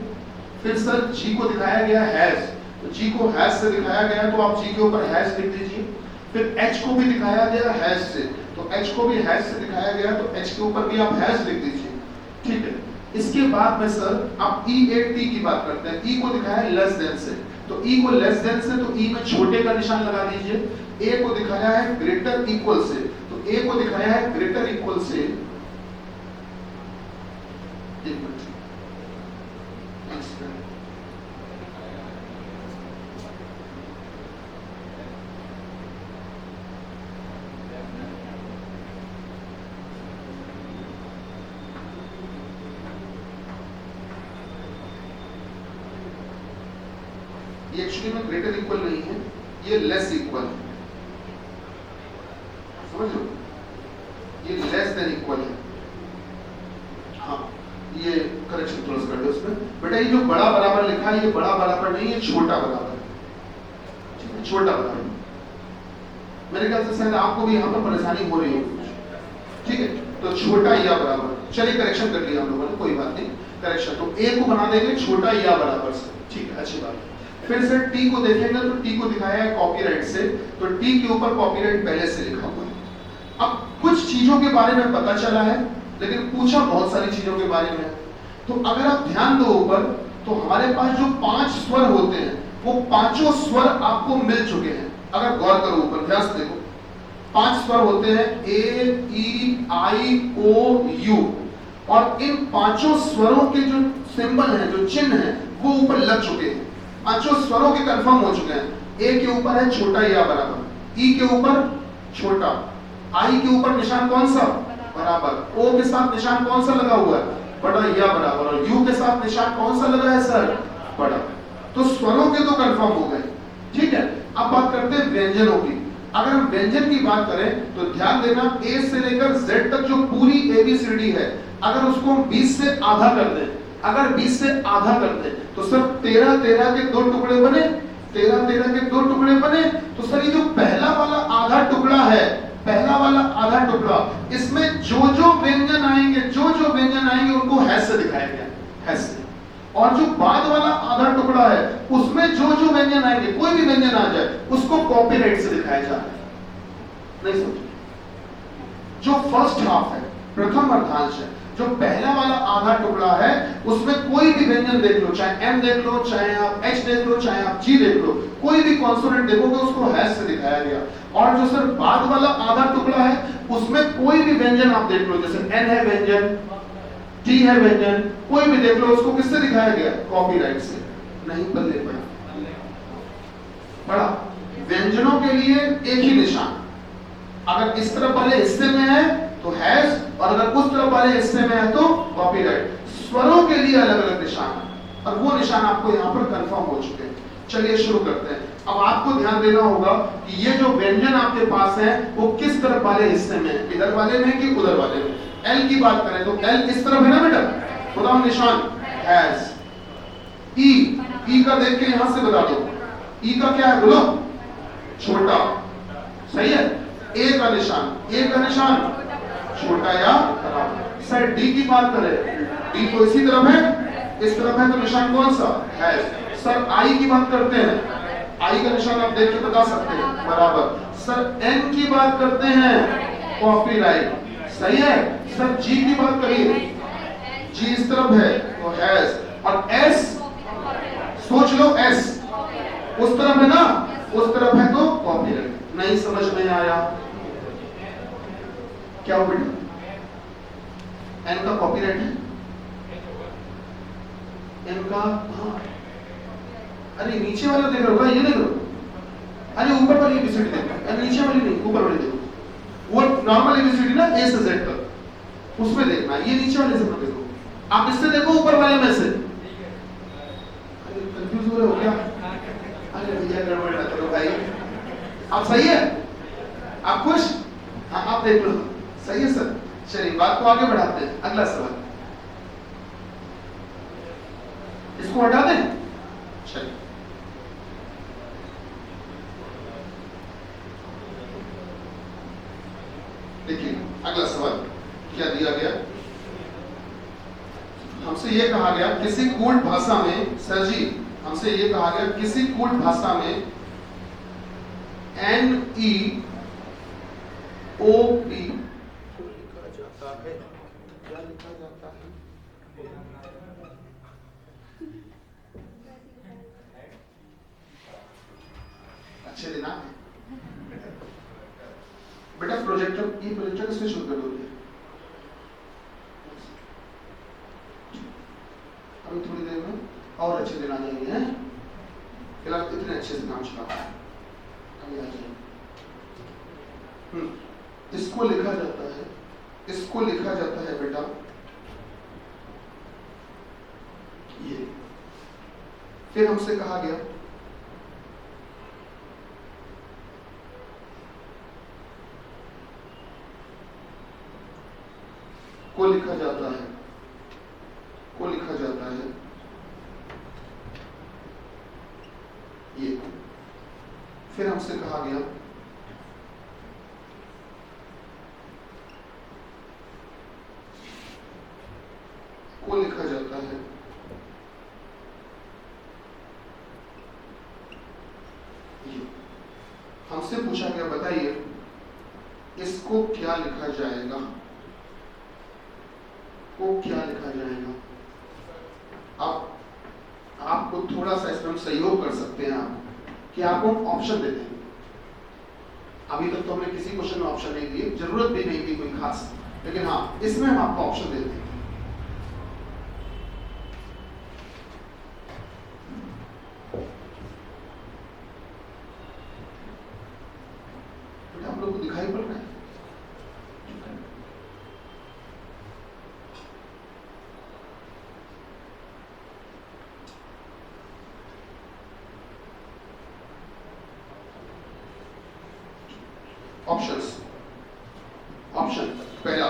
फिर सर g को दिखाया गया हैश, तो g को हैश से दिखाया गया, तो आप g के ऊपर हैश लिख दीजिए। फिर h को भी दिखाया गया हैश से, तो h को भी हैश से दिखाया गया, तो h के ऊपर भी आप हैश लिख दीजिए। ठीक है। इसके बाद में सर आप e8t की बात करते हैं। e को दिखाया लेस देन से, तो e को लेस देन से, तो e में छोटे का निशान लगा दीजिए। a को दिखाया है ग्रेटर इक्वल से, तो a को दिखाया है ग्रेटर इक्वल से। ये एक्चुअली में ग्रेटर इक्वल नहीं है, ये लेस इक्वल है, समझ लो, ये लेस देन इक्वल है। हाँ, ये करेक्शन थोड़ा सा कर दो इसमें बेटा। ये जो बड़ा बराबर लिखा है, ये बड़ा बराबर नहीं है, छोटा बराबर है। ठीक है, छोटा बराबर। मेरे ख्याल से शायद आपको भी यहाँ पर परेशानी हो रही होगी। ठीक है, तो छोटा या बराबर, चलिए करेक्शन कर लिया हम लोगों ने, कोई बात नहीं, करेक्शन। तो ए को बना देंगे छोटा या बराबर से। ठीक है, अच्छी बात है। फिर सर टी को देखेंगे, तो टी को दिखाया है कॉपीराइट से, तो टी के ऊपर कॉपीराइट पहले से लिखा हुआ है। अब कुछ चीजों के बारे में पता चला है, लेकिन पूछा बहुत सारी चीजों के बारे में। तो अगर आप ध्यान दो ऊपर, तो हमारे पास जो 5 स्वर होते हैं, वो पांचों स्वर आपको मिल चुके हैं। अगर गौर करो ऊपर ध्यान से देखो, 5 स्वर होते हैं ए ई आई ओ यू, और इन पांचों स्वरों के जो सिंबल हैं, जो चिन्ह हैं, वो ऊपर लग चुके हैं। पांचों स्वरों के कंफर्म हो चुके हैं। ए के ऊपर है छोटा या बराबर, ई के ऊपर छोटा, आई के ऊपर निशान कौन सा बराबर, ओ के साथ निशान कौन सा लगा हुआ है बड़ा या बराबर, और यू के साथ निशान कौन सा लगा है सर बड़ा। तो स्वरों के तो कंफर्म हो गए, ठीक है। अब बात करते हैं व्यंजनों की। अगर हम व्यंजन की बात करें तो ध्यान देना, ए से लेकर जेड तक जो पूरी एबीसीडी है, अगर उसको हम 20 से आधा कर दें, अगर 20 से आधा कर दें तो सर 13 के 2 टुकड़े बने, 13 के 2 टुकड़े बने। तो सर ये जो पहला वाला आधा टुकड़ा है, पहला वाला आधा टुकड़ा, इसमें जो व्यंजन आएंगे, जो व्यंजन आएंगे उनको हैश से दिखाया गया, हैश से। और जो बाद वाला आधा टुकड़ा है उसमें जो व्यंजन आएंगे, कोई भी व्यंजन आ जाए, उसको कॉपीराइट से दिखाया जा रहा है। नहीं समझे? जो फर्स्ट हाफ है, प्रथम अर्धांश है, जो पहला वाला आधा टुकड़ा है, उसमें कोई भी व्यंजन देख लो, चाहे एम देख लो, चाहे आप एच देख लो, चाहे आप जी देख लो, कोई भी कॉन्सोनेंट देखोगे उसको हैश से दिखाया गया। और जो सर बाद वाला आधा टुकड़ा है, उसमें कोई भी व्यंजन आप देख लो, जैसे एन है व्यंजन, टी है व्यंजन, कोई भी देख लो, उसको किससे दिखाया गया? कॉपीराइट से। नहीं बल्ले पड़ा। व्यंजनों के लिए एक ही निशान, अगर इस तरफ वाले हिस्से में है तो हैश, और अगर उस तरफ वाले हिस्से में है तो कॉपीराइट। स्वरों के लिए अलग अलग निशान है, और वो निशान आपको यहाँ पर कंफर्म हो चुके हैं। चलिए शुरू करते हैं। अब आपको ध्यान देना होगा कि ये जो व्यंजन आपके पास है वो किस तरफ वाले हिस्से में है, इधर वाले में कि उधर वाले में। एल की बात करें तो एल इस तरफ है ना बेटा, थोड़ा निशान हैश। ई का देख के यहां से बता दो, ई का क्या है बोलो? छोटा, सही है। ए का निशान छोटा या बराबर। सर डी की बात करें, डी तो इसी तरफ है, इस तरफ है, तो निशान कौन सा? हैश। सर आई की बात करते हैं, आई का निशान आप देख के बता सकते हैं, बराबर। सर एन की बात करते हैं, कॉपीराइट, सही है। सर जी की बात करिए, जी इस तरफ है तो हैश, और एस सोच लो, एस उस तरफ है ना, उस तरफ है तो कॉपीराइट। नहीं समझ में आया क्या हो बेटा? एन का कॉपीराइट है, एन का, हाँ। अरे नीचे वाला देख रहे हो, ये देख रहे हो? अरे ऊपर वाली एबीसीडी देखो, नीचे वाली नहीं, ऊपर वाली देखो। वो नॉर्मल एबीसीडी ना, ए से जेड तक, उसमें देखना। ये नीचे वाले से मत देखो, आप इससे देखो ऊपर वाले में से। अरे कंफ्यूज हो रहे हो क्या? अरे भैया गड़बड़ ना करो भाई। आप सही है? आप खुश? हाँ आप देख लो, सही है सर। चलिए बात को आगे बढ़ाते हैं। अगला सवाल, इसको हटा दें। चलिए देखिए अगला सवाल क्या दिया गया। हमसे ये कहा गया किसी कूट भाषा में, सर जी हमसे ये कहा गया किसी कूट भाषा में एन ई ओ पी लिखा जाता है, क्या लिखा जाता है? अच्छे दिन आप बेटा प्रोजेक्टर, ये प्रोजेक्टर स्विच कर दो, अभी थोड़ी देर में और अच्छे दिन आ जाएंगे हैं। फिलहाल इतने अच्छे से काम चला है, अभी आ जाएंगे। इसको लिखा जाता है, इसको लिखा जाता है बेटा ये। फिर हमसे कहा गया को लिखा जाता है, को लिखा जाता है ये। फिर हमसे कहा गया को लिखा जाता है ये। हमसे पूछा गया बताइए इसको क्या लिखा जाएगा, को क्या लिखा जाएगा। आपको थोड़ा सा इसमें हम सहयोग कर सकते हैं आप, कि आपको ऑप्शन देते हैं अभी तक तो हमने किसी क्वेश्चन में ऑप्शन नहीं दिए, जरूरत भी नहीं थी कोई खास, लेकिन हाँ इसमें हम आपको ऑप्शन देते हैं। आप लोग को दिखाई पड़ रहा है? ऑप्शंस, ऑप्शन पहला,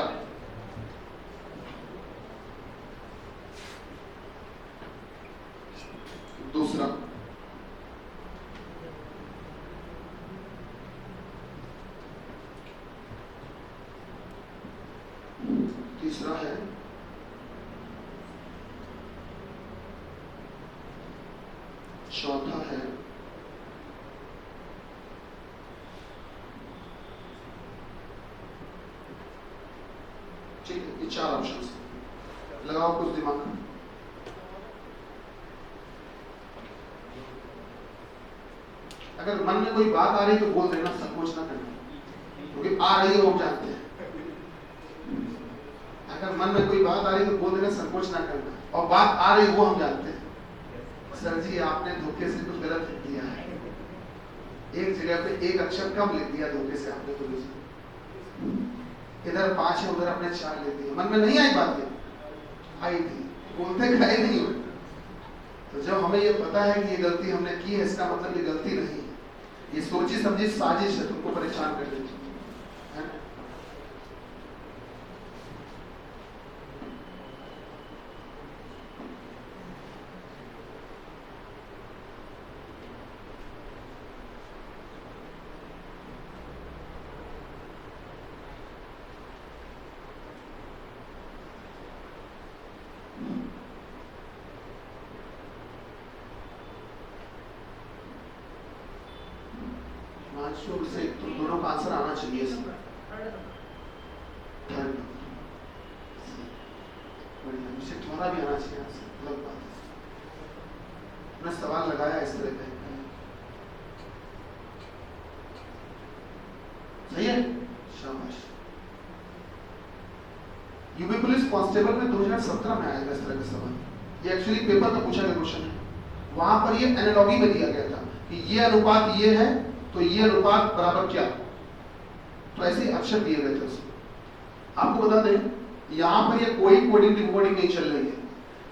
दूसरा, तीसरा है चौथा है ठीक है। ये 4 ऑप्शंस, लगाओ कुछ दिमाग। अगर मन में कोई बात आ रही तो बोल देना, संकोच ना करना, क्योंकि आ रही है वो जानते हैं। अगर मन में कोई बात आ रही तो बोल देना, संकोच ना करना, और बात आ रही वो हम जानते हैं। सर जी आपने धोखे से कुछ गलत लिख दिया है, एक जगह पे एक अक्षर कम लिख दिया धोखे से आपने, तो इधर 5 है उधर आपने 4 लिख दिया। मन में नहीं आई बात, आई थी, बोलते गए नहीं हो। तो जब हमें ये पता है कि ये गलती हमने की है, इसका मतलब ये गलती नहीं है, ये सोची समझी साजिश है तुमको परेशान करने की, है ना? से तुम दोनों का आंसर आना चाहिए इसमें। बढ़िया, तुम्हारा भी आना चाहिए आंसर, अलग बात है। मैं सवाल लगाया इस तरह का, सही है, शाबाश। यूपी पुलिस कांस्टेबल में 2017 में आएगा इस तरह का सवाल। ये एक्चुअली पेपर में पूछा गया क्वेश्चन है, वहां पर ये एनालॉजी में दिया गया था कि ये अनुपात ये है तो ये अनुपात बराबर क्या, तो ऐसे अक्षर दिए गए थे उसमें। आपको बता दें यहाँ पर ये कोई कोडिंग डिकोडिंग नहीं चल रही है,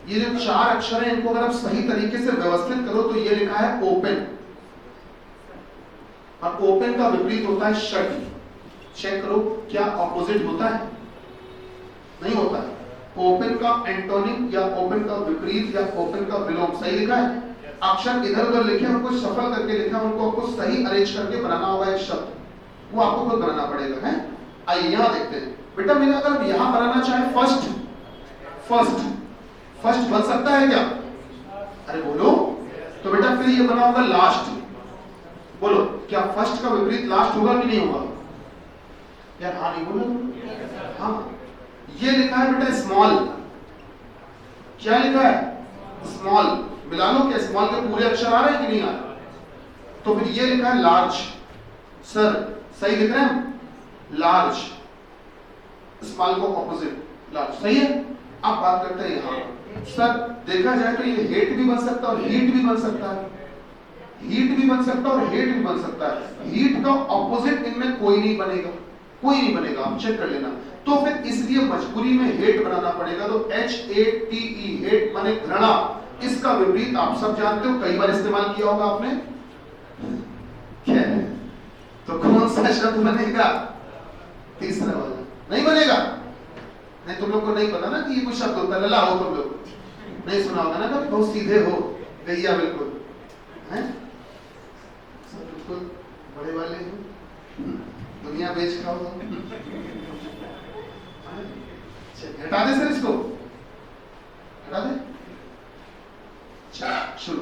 ये जो 4 अक्षर हैं इनको अगर आप सही तरीके से व्यवस्थित करो तो ये लिखा है ओपन, और ओपन का विपरीत होता है शट। चेक करो क्या ऑपोजिट होता है? नहीं होता है। ओपन का एंटोनिम या ओपन का विपरीत या ओपन का विलोम सही लिखा है। अक्षर इधर उधर लिखे, उनको सफल करके लिखा, उनको आपको सही अरेंज करके बनाना होगा एक शब्द, वो आपको खुद बनाना पड़ेगा है। आइए यहाँ देखते हैं बेटा, मेरा अगर यहाँ बनाना चाहे फर्स्ट, फर्स्ट फर्स्ट बन सकता है क्या? अरे बोलो तो बेटा, फिर ये बना होगा लास्ट। बोलो क्या फर्स्ट का विपरीत लास्ट होगा कि नहीं होगा? यार हाँ नहीं बोलो, हाँ। ये लिखा है बेटा स्मॉल, क्या लिखा है? स्मॉल। मिला लो, क्या स्मॉल के पूरे अक्षर आ रहे हैं कि नहीं आ रहे? तो फिर ये लिखा है लार्ज। सर सही लिख रहे हैं, लार्ज, स्मॉल को ऑपोजिट लार्ज, सही है। अब बात करते हैं यहाँ। सर देखा जाए तो ये हेट भी बन सकता है और हीट भी बन सकता है, हीट भी बन सकता है और हेट भी बन सकता है। हीट का ऑपोजिट इनमें कोई नहीं बनेगा, कोई नहीं बनेगा, आप चेक कर लेना। तो फिर इसलिए मजबूरी में हेट बनाना पड़ेगा। तो HATE हेट माने घृणा, इसका विपरीत आप सब जानते हो, कई बार इस्तेमाल किया होगा आपने, क्या है? तो कौन सा शब्द बनेगा? तीसरा वाला नहीं बनेगा। नहीं तुम लोग को नहीं पता ना कि ये कोई शब्द होता है, लला हो तुम लोग, नहीं सुना होगा ना कभी, बहुत सीधे हो गैया, बिल्कुल हैं, सब बिल्कुल बड़े वाले हो, दुनिया बेच खाओ। हटा दे सर, इसको हटा दे। चलो शुरू।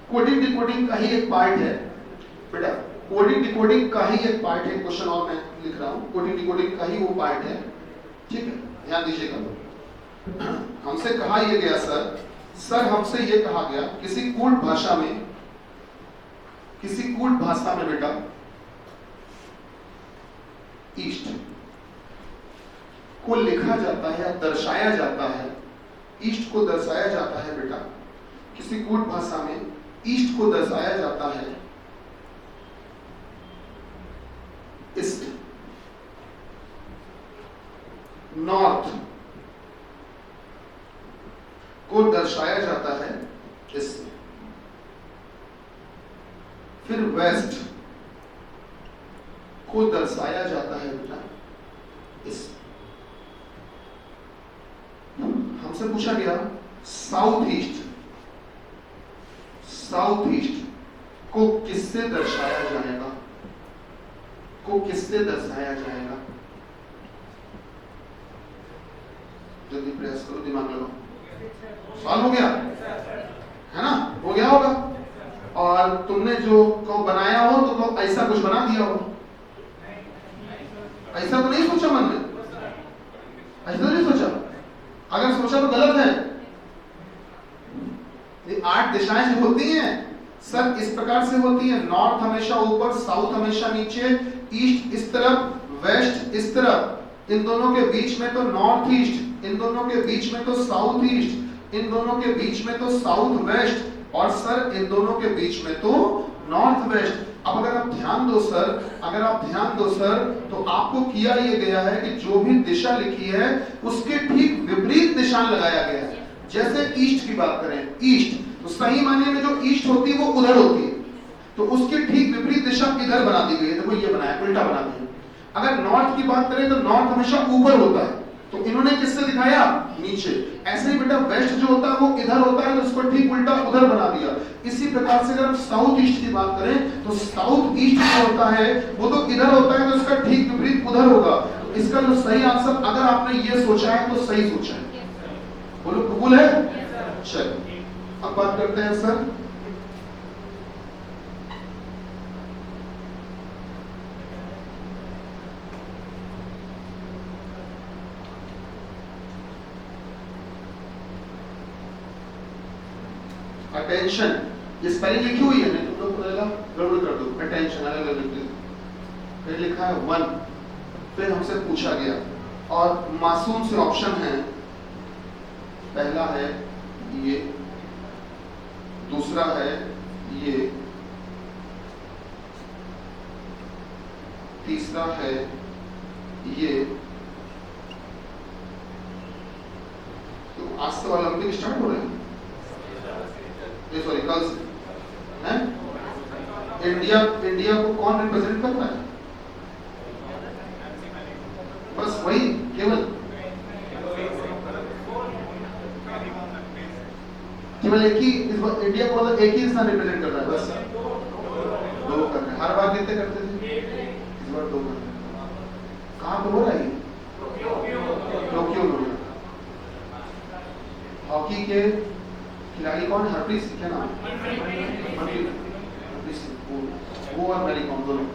कोडिंग डिकोडिंग का ही एक पार्ट है बेटा, कोडिंग डिकोडिंग का ही एक पार्ट है। क्वेश्चन और मैं लिख रहा हूं, कोडिंग डिकोडिंग का ही वो पार्ट है, ठीक है, ध्यान दीजिएगा। हमसे कहा यह गया सर हमसे ये कहा गया किसी कूट भाषा में बेटा ईस्ट को लिखा जाता है या दर्शाया जाता है, ईस्ट को दर्शाया जाता है बेटा, किसी कूट भाषा में ईस्ट को दर्शाया जाता है ईस्ट, नॉर्थ को दर्शाया जाता है ईस्ट, फिर वेस्ट को दर्शाया जाता है बेटा इस। हमसे पूछा गया साउथ ईस्ट को किससे दर्शाया जाएगा, जल्दी प्रयास करो, दिमाग लगाओ। सॉल्व हो गया है ना, हो गया होगा। और तुमने जो को बनाया हो तो ऐसा कुछ बना दिया हो, ऐसा तो नहीं सोचा मन में, ऐसा तो नहीं सोचा, अगर सोचा तो गलत है। ये 8 दिशाएं जो होती हैं सर इस प्रकार से होती है, नॉर्थ हमेशा ऊपर, साउथ हमेशा नीचे, ईस्ट इस तरफ, वेस्ट इस तरफ, इन दोनों के बीच में तो नॉर्थ ईस्ट, इन दोनों के बीच में तो साउथ ईस्ट, इन दोनों के बीच में तो साउथ वेस्ट, और सर इन दोनों के बीच में तो नॉर्थ वेस्ट। अब अगर आप ध्यान दो सर, तो आपको किया ये गया है कि जो भी दिशा लिखी है उसके ठीक विपरीत निशान लगाया गया है। जैसे ईस्ट की बात करें, ईस्ट तो सही मायने में जो ईस्ट होती है वो उधर होती है, तो उसकी ठीक विपरीत दिशा इधर बना दी गई है, देखो ये बनाया, उल्टा बना दिया। अगर नॉर्थ की बात करें तो नॉर्थ हमेशा ऊपर होता है, तो इन्होंने किससे दिखाया, नीचे। ऐसे ही बेटा वेस्ट जो होता है वो इधर होता है, तो उसको ठीक उल्टा उधर बना दिया। इसी प्रकार से अगर हम साउथ ईस्ट की बात करें तो साउथ ईस्ट जो होता है वो तो इधर होता है, तो इसका ठीक विपरीत उधर होगा। तो इसका जो सही आंसर, अगर आपने ये सोचा है तो सही सोचा है, बोलो कबूल है। चलिए अब बात करते हैं सर अटेंशन। ये स्पेलिंग लिखी हुई है, नहीं तुम लोग बोलेगा गड़बड़ कर दो, अटेंशन अलग अलग लिख दो, फिर लिखा है 1, फिर हमसे पूछा गया और मासूम से ऑप्शन है, पहला है ये, दूसरा है ये, तीसरा है ये। तो आज तो ओलंपिक स्टार्ट हो रहे हैं, ये सॉरी कल से हैं। इंडिया को कौन रिप्रेजेंट कर रहा है, बस वही, केवल एक ही इंडिया को, मतलब एक ही इंसान रिप्रेजेंट कर रहा है, बस 2 कर रहे हैं। हर बार कितने करते थे, इस बार 2 कर रहे हैं। कहाँ पे हो रहा है, टोक्यो में। हॉकी के खिलाड़ी कौन है, हरप्रीत सिंह, क्या नाम, हरप्रीत सिंह, वो और मैरी कॉम दोनों।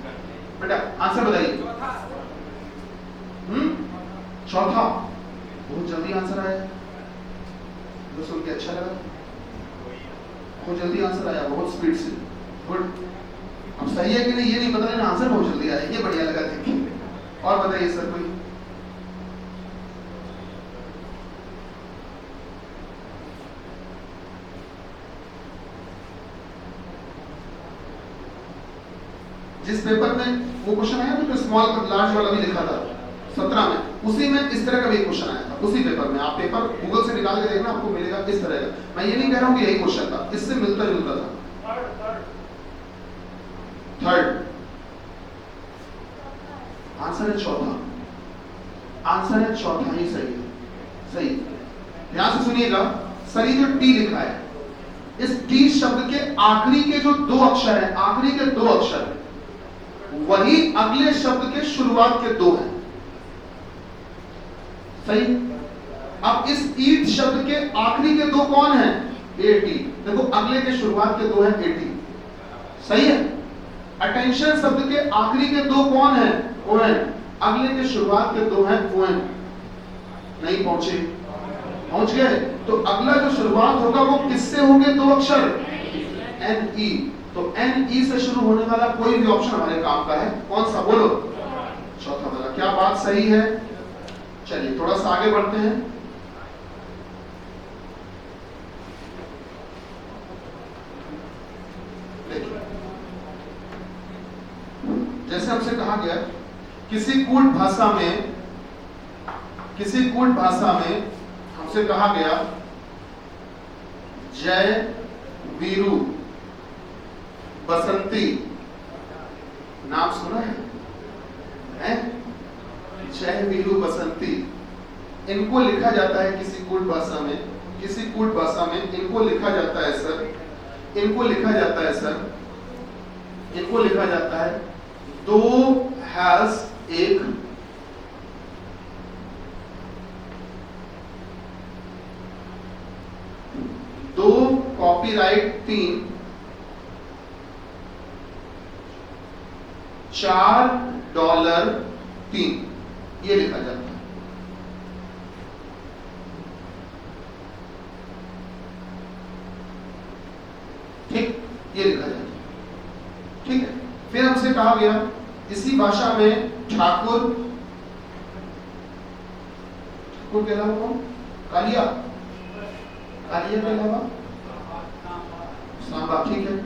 बेटा आंसर बताइए। चौथा, बहुत जल्दी आंसर आया, जो सुन के अच्छा लगा, बहुत जल्दी आंसर आया, बहुत स्पीड से, गुड। अब सही है कि नहीं ये नहीं पता, लेकिन आंसर बहुत जल्दी आया, ये बढ़िया लगा देख के। और बताइए सर कोई, जिस पेपर में वो क्वेश्चन आया तो स्मॉल लार्ज वाला भी लिखा था 17 में, उसी में इस तरह का भी क्वेश्चन आया था, उसी पेपर में। आप पेपर गूगल से निकाल के देखना, आपको मिलेगा इस तरह का। मैं ये नहीं कह रहा हूँ कि यही क्वेश्चन था, इससे मिलता जुलता था। थर्ड आंसर है चौथा, आंसर है चौथा ही सही है, सही। ध्यान से सुनिएगा सर, ये जो टी लिखा है, इस टी शब्द के आखिरी के जो 2 अक्षर है, आखिरी के 2 अक्षर वही अगले शब्द के शुरुआत के 2 हैं, सही। अब इस ईट शब्द के आखिरी के 2 कौन हैं, एटी, देखो अगले के शुरुआत के 2 हैं एटी, सही है। अटेंशन शब्द के आखिरी के 2 कौन हैं, ओएन, अगले के शुरुआत के 2 हैं ओएन। नहीं पहुंचे, पहुंच गए? तो अगला जो शुरुआत होगा वो किससे होंगे? दो अक्षर एन ई। तो एन ई से शुरू होने वाला कोई भी ऑप्शन हमारे काम का है। कौन सा? बोलो। चौथा वाला। क्या बात सही है? चलिए थोड़ा सा आगे बढ़ते हैं। जैसे हमसे कहा गया किसी कूट भाषा में हमसे कहा गया जय वीरू बसंती, नाम सुना है? जय वीरू बसंती, इनको लिखा जाता है किसी कूट भाषा में इनको लिखा जाता है सर, दो हैज एक, दो कॉपीराइट तीन, $4 3, ये लिखा जाता है। ठीक, ये लिखा जाता है। ठीक है। फिर हमसे कहा गया इसी भाषा में ठाकुर के अलावा कौन? कालिया के अलावा सांबा। ठीक है,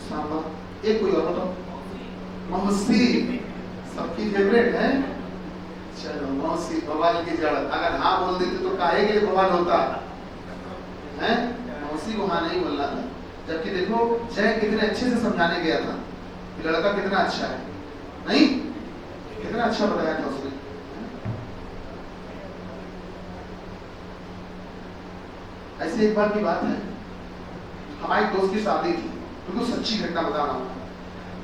सांबा। एक कोई और बताओ? मौसी, सबकी फेवरेट है। चलो मौसी, बवाल की जड़। अगर हाँ बोल देते तो काहे के लिए बवाल होता है? मौसी को हाँ नहीं बोलना था। जबकि देखो जय कितने अच्छे से समझाने गया था कि लड़का कितना अच्छा है, नहीं? कितना अच्छा बताया था उसने। ऐसे एक बार की बात है, हमारे दोस्त की शादी थी। बिल्कुल सच्ची घटना बता रहा हूँ।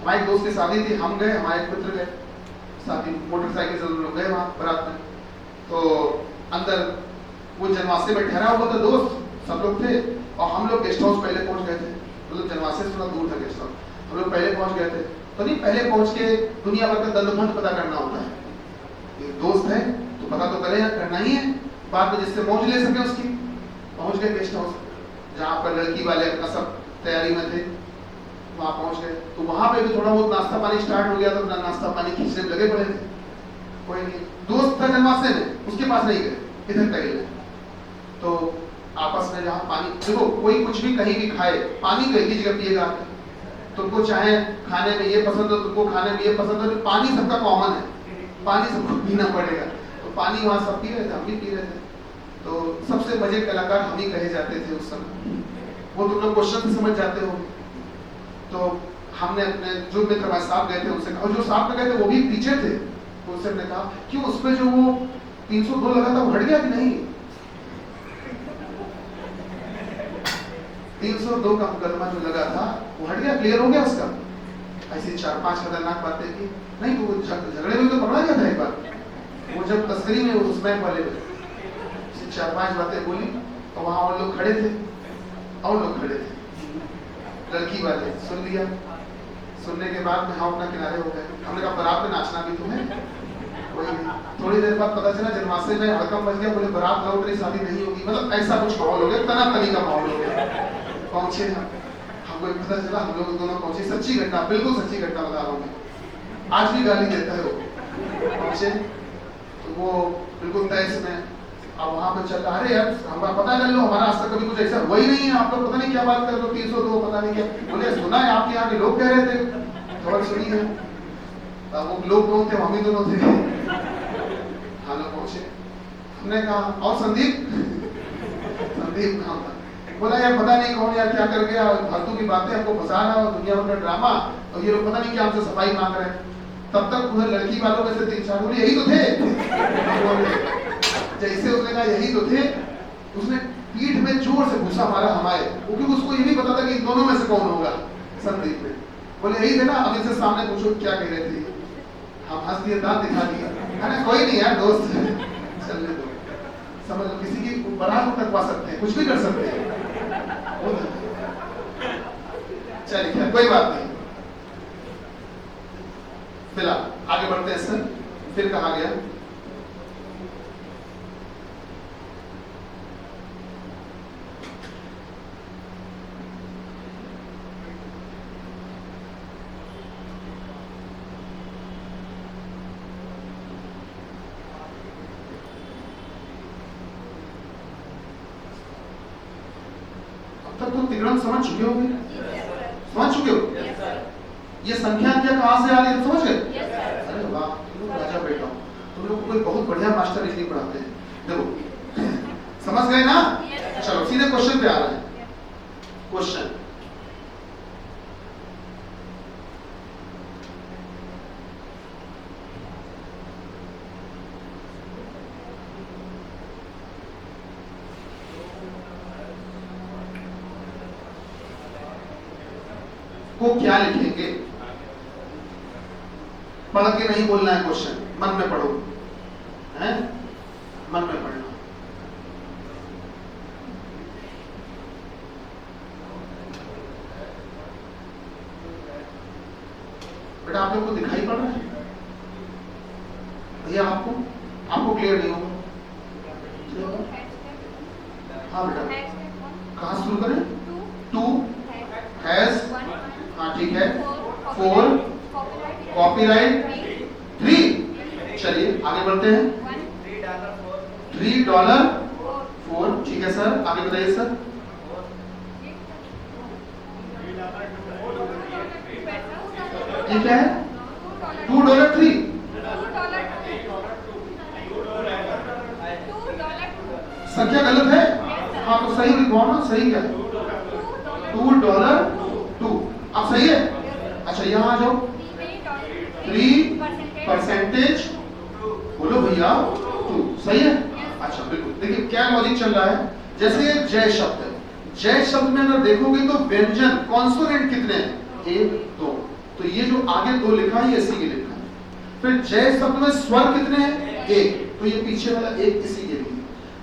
हमारे दोस्त की शादी थी, हम गए, हमारे मित्र गए शादी, मोटरसाइकिल से लोग गए वहां बारात में। तो अंदर वो जनवासे में ठहरा हुआ था दोस्त, सब लोग थे, और हम लोग गेस्ट हाउस पहले पहुंच गए थे। मतलब जनवासे से थोड़ा दूर था गेस्ट हाउस, हम लोग पहले पहुंच गए थे। तो नहीं, पहले पहुंच के दुनिया भर का दंडभंड पता करना होता है। एक दोस्त है तो पता तो करें, करना ही है, बाद में जिससे मौज ले सके उसकी। पहुंच गए गेस्ट हाउस, जहाँ पर लड़की वाले अपना सब तैयारी में थे, वहां पहुंच गए। तो वहां पे भी थोड़ा बहुत नाश्ता पानी स्टार्ट हो गया, तो अपना नाश्ता पानी खींचने में लगे पड़े थे। कोई नहीं, दोस्त था जनवासे में, उसके पास नहीं गए, इधर टहल। तो आपस में जहाँ पानी, देखो कोई कुछ भी कहीं भी खाए, पानी तो एक ही जगह पिएगा। तुमको चाहे खाने में ये पसंद हो, तुमको खाने में ये पसंद हो, तो पानी सबका कॉमन है, पानी सबको पीना पड़ेगा। तो पानी वहाँ सब पी रहे थे, हम भी पी रहे थे। तो सबसे मजे कलाकार हम ही कहे जाते थे उस समय। वो तुम लोग क्वेश्चन समझ जाते हो। तो हमने अपने जो मित्र हमारे साथ गए थे उनसे कहा, जो साथ में गए थे वो भी पीछे थे, तो उससे हमने कहा कि उस पर जो वो 302 लगा था वो हट गया कि नहीं? 302 का मुकदमा जो लगा था वो हट गया, क्लियर हो गया उसका? ऐसी 4-5 खतरनाक बातें की। नहीं तो वो झगड़े में तो पकड़ा गया था एक बार, वो जब तस्करी में उस बैंक वाले में 4-5 बातें बोली, तो वहां और लोग खड़े थे, लड़की वाले सुन लिया। सुनने के बाद में हम अपना किनारे हो गए। हमने कहा बारात में नाचना भी तुम्हें? कोई थोड़ी देर बाद पता चला जनवासे में हड़कम बच गया, बोले बारात लौट रही, शादी नहीं होगी। मतलब ऐसा कुछ माहौल हो गया, तना-तनी का माहौल हो गया। पहुंचे हमको पता चला, हम लोग दोनों पहुंचे। सच्ची घटना, बिल्कुल सच्ची घटना बता रहा हूँ मैं, आज भी गाली देता है वो। पहुंचे तो वो बिल्कुल तैस में, अब वहां पे चल रहा, अरे यार हमारा पता कर लो, हमारा आज तक कभी कुछ ऐसा हुआ ही नहीं है, आप लोग पता नहीं क्या बात कर रहे हो, 302 पता नहीं क्या। बोले सुना है आपके यहाँ के लोग कह रहे थे, खबर सुनी है। वो लोग कौन थे? हम ही दोनों थे। हाँ लोग पहुंचे, हमने कहा और संदीप नाम था। बोला यार पता नहीं कौन यार क्या कर गया, फालतू की बातें हमको फंसा रहा, और दुनिया भर का ड्रामा, और ये लोग पता नहीं क्या हमसे सफाई मांग रहे हैं। तब तक उधर लड़की वालों में से 3-4 बोले यही तो थे। जैसे उसने कहा यही तो थे, उसने पीठ में जोर से घुसा मारा हमारे, क्योंकि उसको ये भी पता था कि इन दोनों में से कौन होगा। संदीप ने बोले यही थे ना, अब इनसे सामने पूछो क्या कह रहे थे। हम हंस दिए, दांत दिखा दिया, अरे कोई नहीं यार दोस्त, चलने दो। समझ लो किसी की बारात को टकवा सकते हैं, कुछ भी कर सकते हैं। चलिए खैर कोई बात नहीं, फिलहाल आगे बढ़ते हैं सर। फिर कहा गया अब तक तो तिगड़म समझ चुके होगे, समझ चुके हो? ये संख्या क्या कहाँ से आ रही है समझ गए? अरे वाह, तुम लोग राजा बेटा हो, तुम लोग को कोई बहुत बढ़िया मास्टर इसलिए पढ़ाते हैं। देखो समझ गए ना? चलो सीधे क्वेश्चन पे आ रहे हैं। क्वेश्चन को क्या लिखेंगे? पढ़ के नहीं बोलना है क्वेश्चन, मन में पढ़ो, हैं? मन में पढ़ना। बेटा आप लोग को दिखाई पड़ रहा है भैया? आपको क्लियर नहीं होगा? हाँ बेटा, कहाँ शुरू करें? टू हैज, हाँ ठीक है, 4 कॉपीराइट 3, चलिए आगे बढ़ते हैं। $3 ठीक है सर, आगे बताइए सर। ये क्या है? $2 संख्या गलत है? हाँ तो सही लिखवाओ ना, सही क्या है? $2 अब सही है? अच्छा यहाँ आ जाओ। 3% बोलो भैया 2 सही है? अच्छा बिल्कुल, देखिए क्या लॉजिक चल रहा है। जैसे ये जय शब्द है, जय शब्द में अगर देखोगे तो व्यंजन कॉन्सोनेंट कितने हैं? 1 2, तो ये जो आगे 2 लिखा है ये इसी के लिखा है। फिर जय शब्द में स्वर कितने हैं? 1, तो ये पीछे वाला 1 इसी के लिए।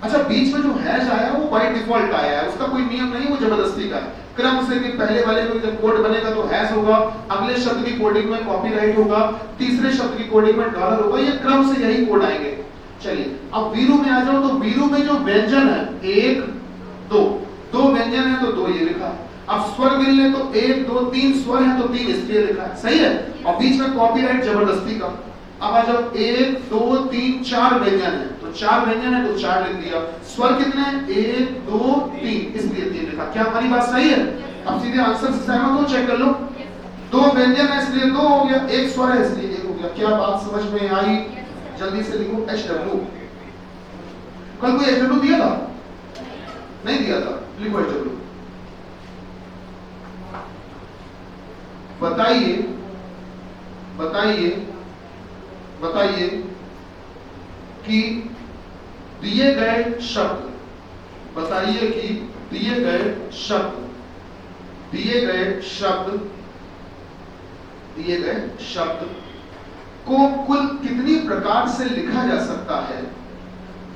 अच्छा बीच में जो हैश आया वो बाय डिफॉल्ट आया है, उसका कोई नियम नहीं, वो जबरदस्ती का है। क्रम से कि पहले वाले में जब कोड बनेगा तो हैश होगा, अगले शब्द की कोडिंग में कॉपीराइट होगा, तीसरे शब्द की कोडिंग में डॉलर होगा, ये क्रम से यही कोड आएंगे। चलिए अब वीरू में आ जाओ, तो वीरू में जो व्यंजन है 1 2, 2 व्यंजन है तो 2 ये लिखा है। अब स्वर गिनले तो 1 2 3 स्वर है तो 3 इसलिए लिखा है, सही है? और बीच में कॉपीराइट जबरदस्ती का। अब आ जाओ 1 2 3 4 व्यंजन है तो 4 व्यंजन है तो 4 लिख दिया। स्वर कितने हैं? 1 2 3 इसलिए 3 लिखा। क्या हमारी बात सही है? अब सीधे आंसर से सहमत हो? चेक कर लो। 2 व्यंजन है इसलिए 2 हो गया, 1 स्वर है इसलिए 1 हो गया। क्या बात समझ में आई? जल्दी से लिखो HW। कल कोई HW दिया था? नहीं दिया था, लिखो HW। बताइए बताइए बताइए कि दिए गए शब्द, बताइए कि दिए गए शब्द को कुल कितनी प्रकार से लिखा जा सकता है?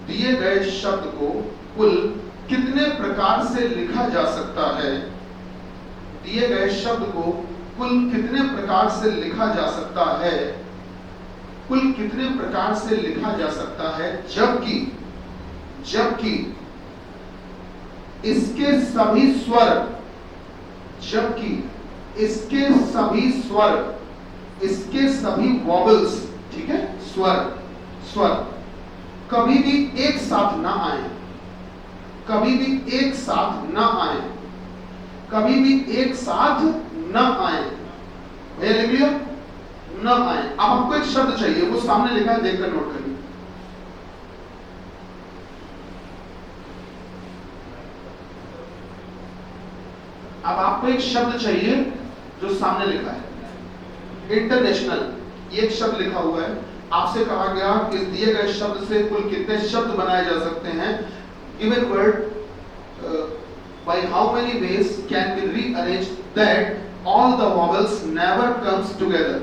दिए गए शब्द को कुल कितने प्रकार से लिखा जा सकता है? दिए गए शब्द को कुल कितने प्रकार से लिखा जा सकता है? कुल कितने प्रकार से लिखा जा सकता है जबकि इसके सभी स्वर, इसके सभी वॉवल्स, ठीक है, स्वर कभी भी एक साथ ना आए, कभी भी एक साथ न आए। भैया लिख लिया? न आए। अब आपको एक शब्द चाहिए, वो सामने लिखा है, देखकर नोट करिए। अब आपको एक शब्द चाहिए जो सामने लिखा है। इंटरनेशनल, ये एक शब्द लिखा हुआ है। आपसे कहा गया कि दिए गए शब्द से कुल कितने शब्द बनाए जा सकते हैं? Given word by how many ways can be rearranged that all the vowels never comes together?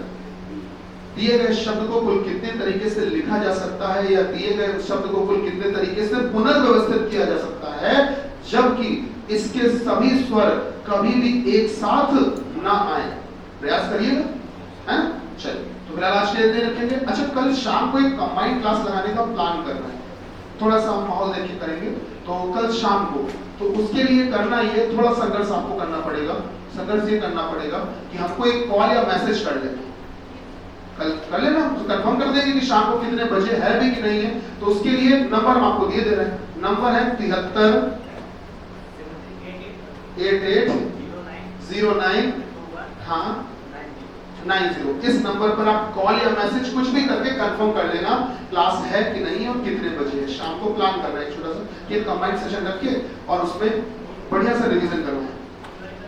दिए गए शब्द को कुल कितने तरीके से लिखा जा सकता है, या दिए गए शब्द को कुल कितने तरीके से पुनर्व्यवस्थित किया जा सकता है जबकि इसके सभी स्वर कभी भी एक साथ ना आए? प्रयास करिएगा, हैं? चलिए, तो फिलहाल आज के दिन रखेंगे। अच्छा, कल शाम को एक कंबाइंड क्लास लगाने का प्लान कर रहे हैं, थोड़ा सा माहौल देख के करेंगे। तो कल शाम को, तो उसके लिए करना ये, थोड़ा संघर्ष आपको करना पड़ेगा। संघर्ष ये करना पड़ेगा कि हमको एक कॉल या मैसेज कर लेना, कल कर लेना, तो कंफर्म कर देंगे कि शाम को कितने बजे है भी कि नहीं है। तो उसके लिए नंबर हम आपको दिए दे रहे हैं। नंबर है 73 8809 हाँ 90। इस नंबर पर आप कॉल या मैसेज कुछ भी करके कंफर्म कर लेना क्लास है कि नहीं है और कितने बजे है। शाम को प्लान कर रहे हैं छोटा सा कि कंबाइंड सेशन रखिए और उसमें बढ़िया सा रिवीजन करवाएं।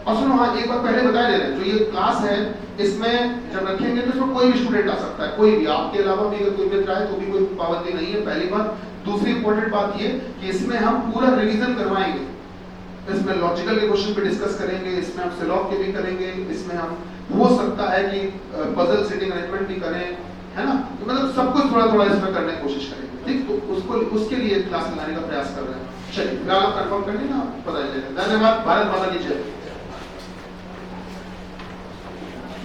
और सुनो हाँ, एक बार पहले बता दे रहे हैं, जो ये क्लास है इसमें जब रखेंगे तो इसमें कोई भी स्टूडेंट आ सकता है, कोई भी, आपके अलावा भी अगर कोई मित्र आए तो भी कोई पाबंदी नहीं है, पहली बात। दूसरी इंपॉर्टेंट बात ये कि इसमें हम पूरा रिवीजन करवाएंगे। इसमें लॉजिकल के क्वेश्चन पे डिस्कस करेंगे, इसमें हम सिलॉग के भी करेंगे, इसमें हम हो सकता है कि पजल सीटिंग अरेंजमेंट भी करें, है ना। तो मतलब सब कुछ थोड़ा थोड़ा इसमें करने की कोशिश करेंगे, ठीक। तो उसके लिए क्लास लगाने का प्रयास कर रहे हैं। चलिए फिलहाल आप कंफर्म कर लेना, पता चलेगा। धन्यवाद। भारत माता की जय।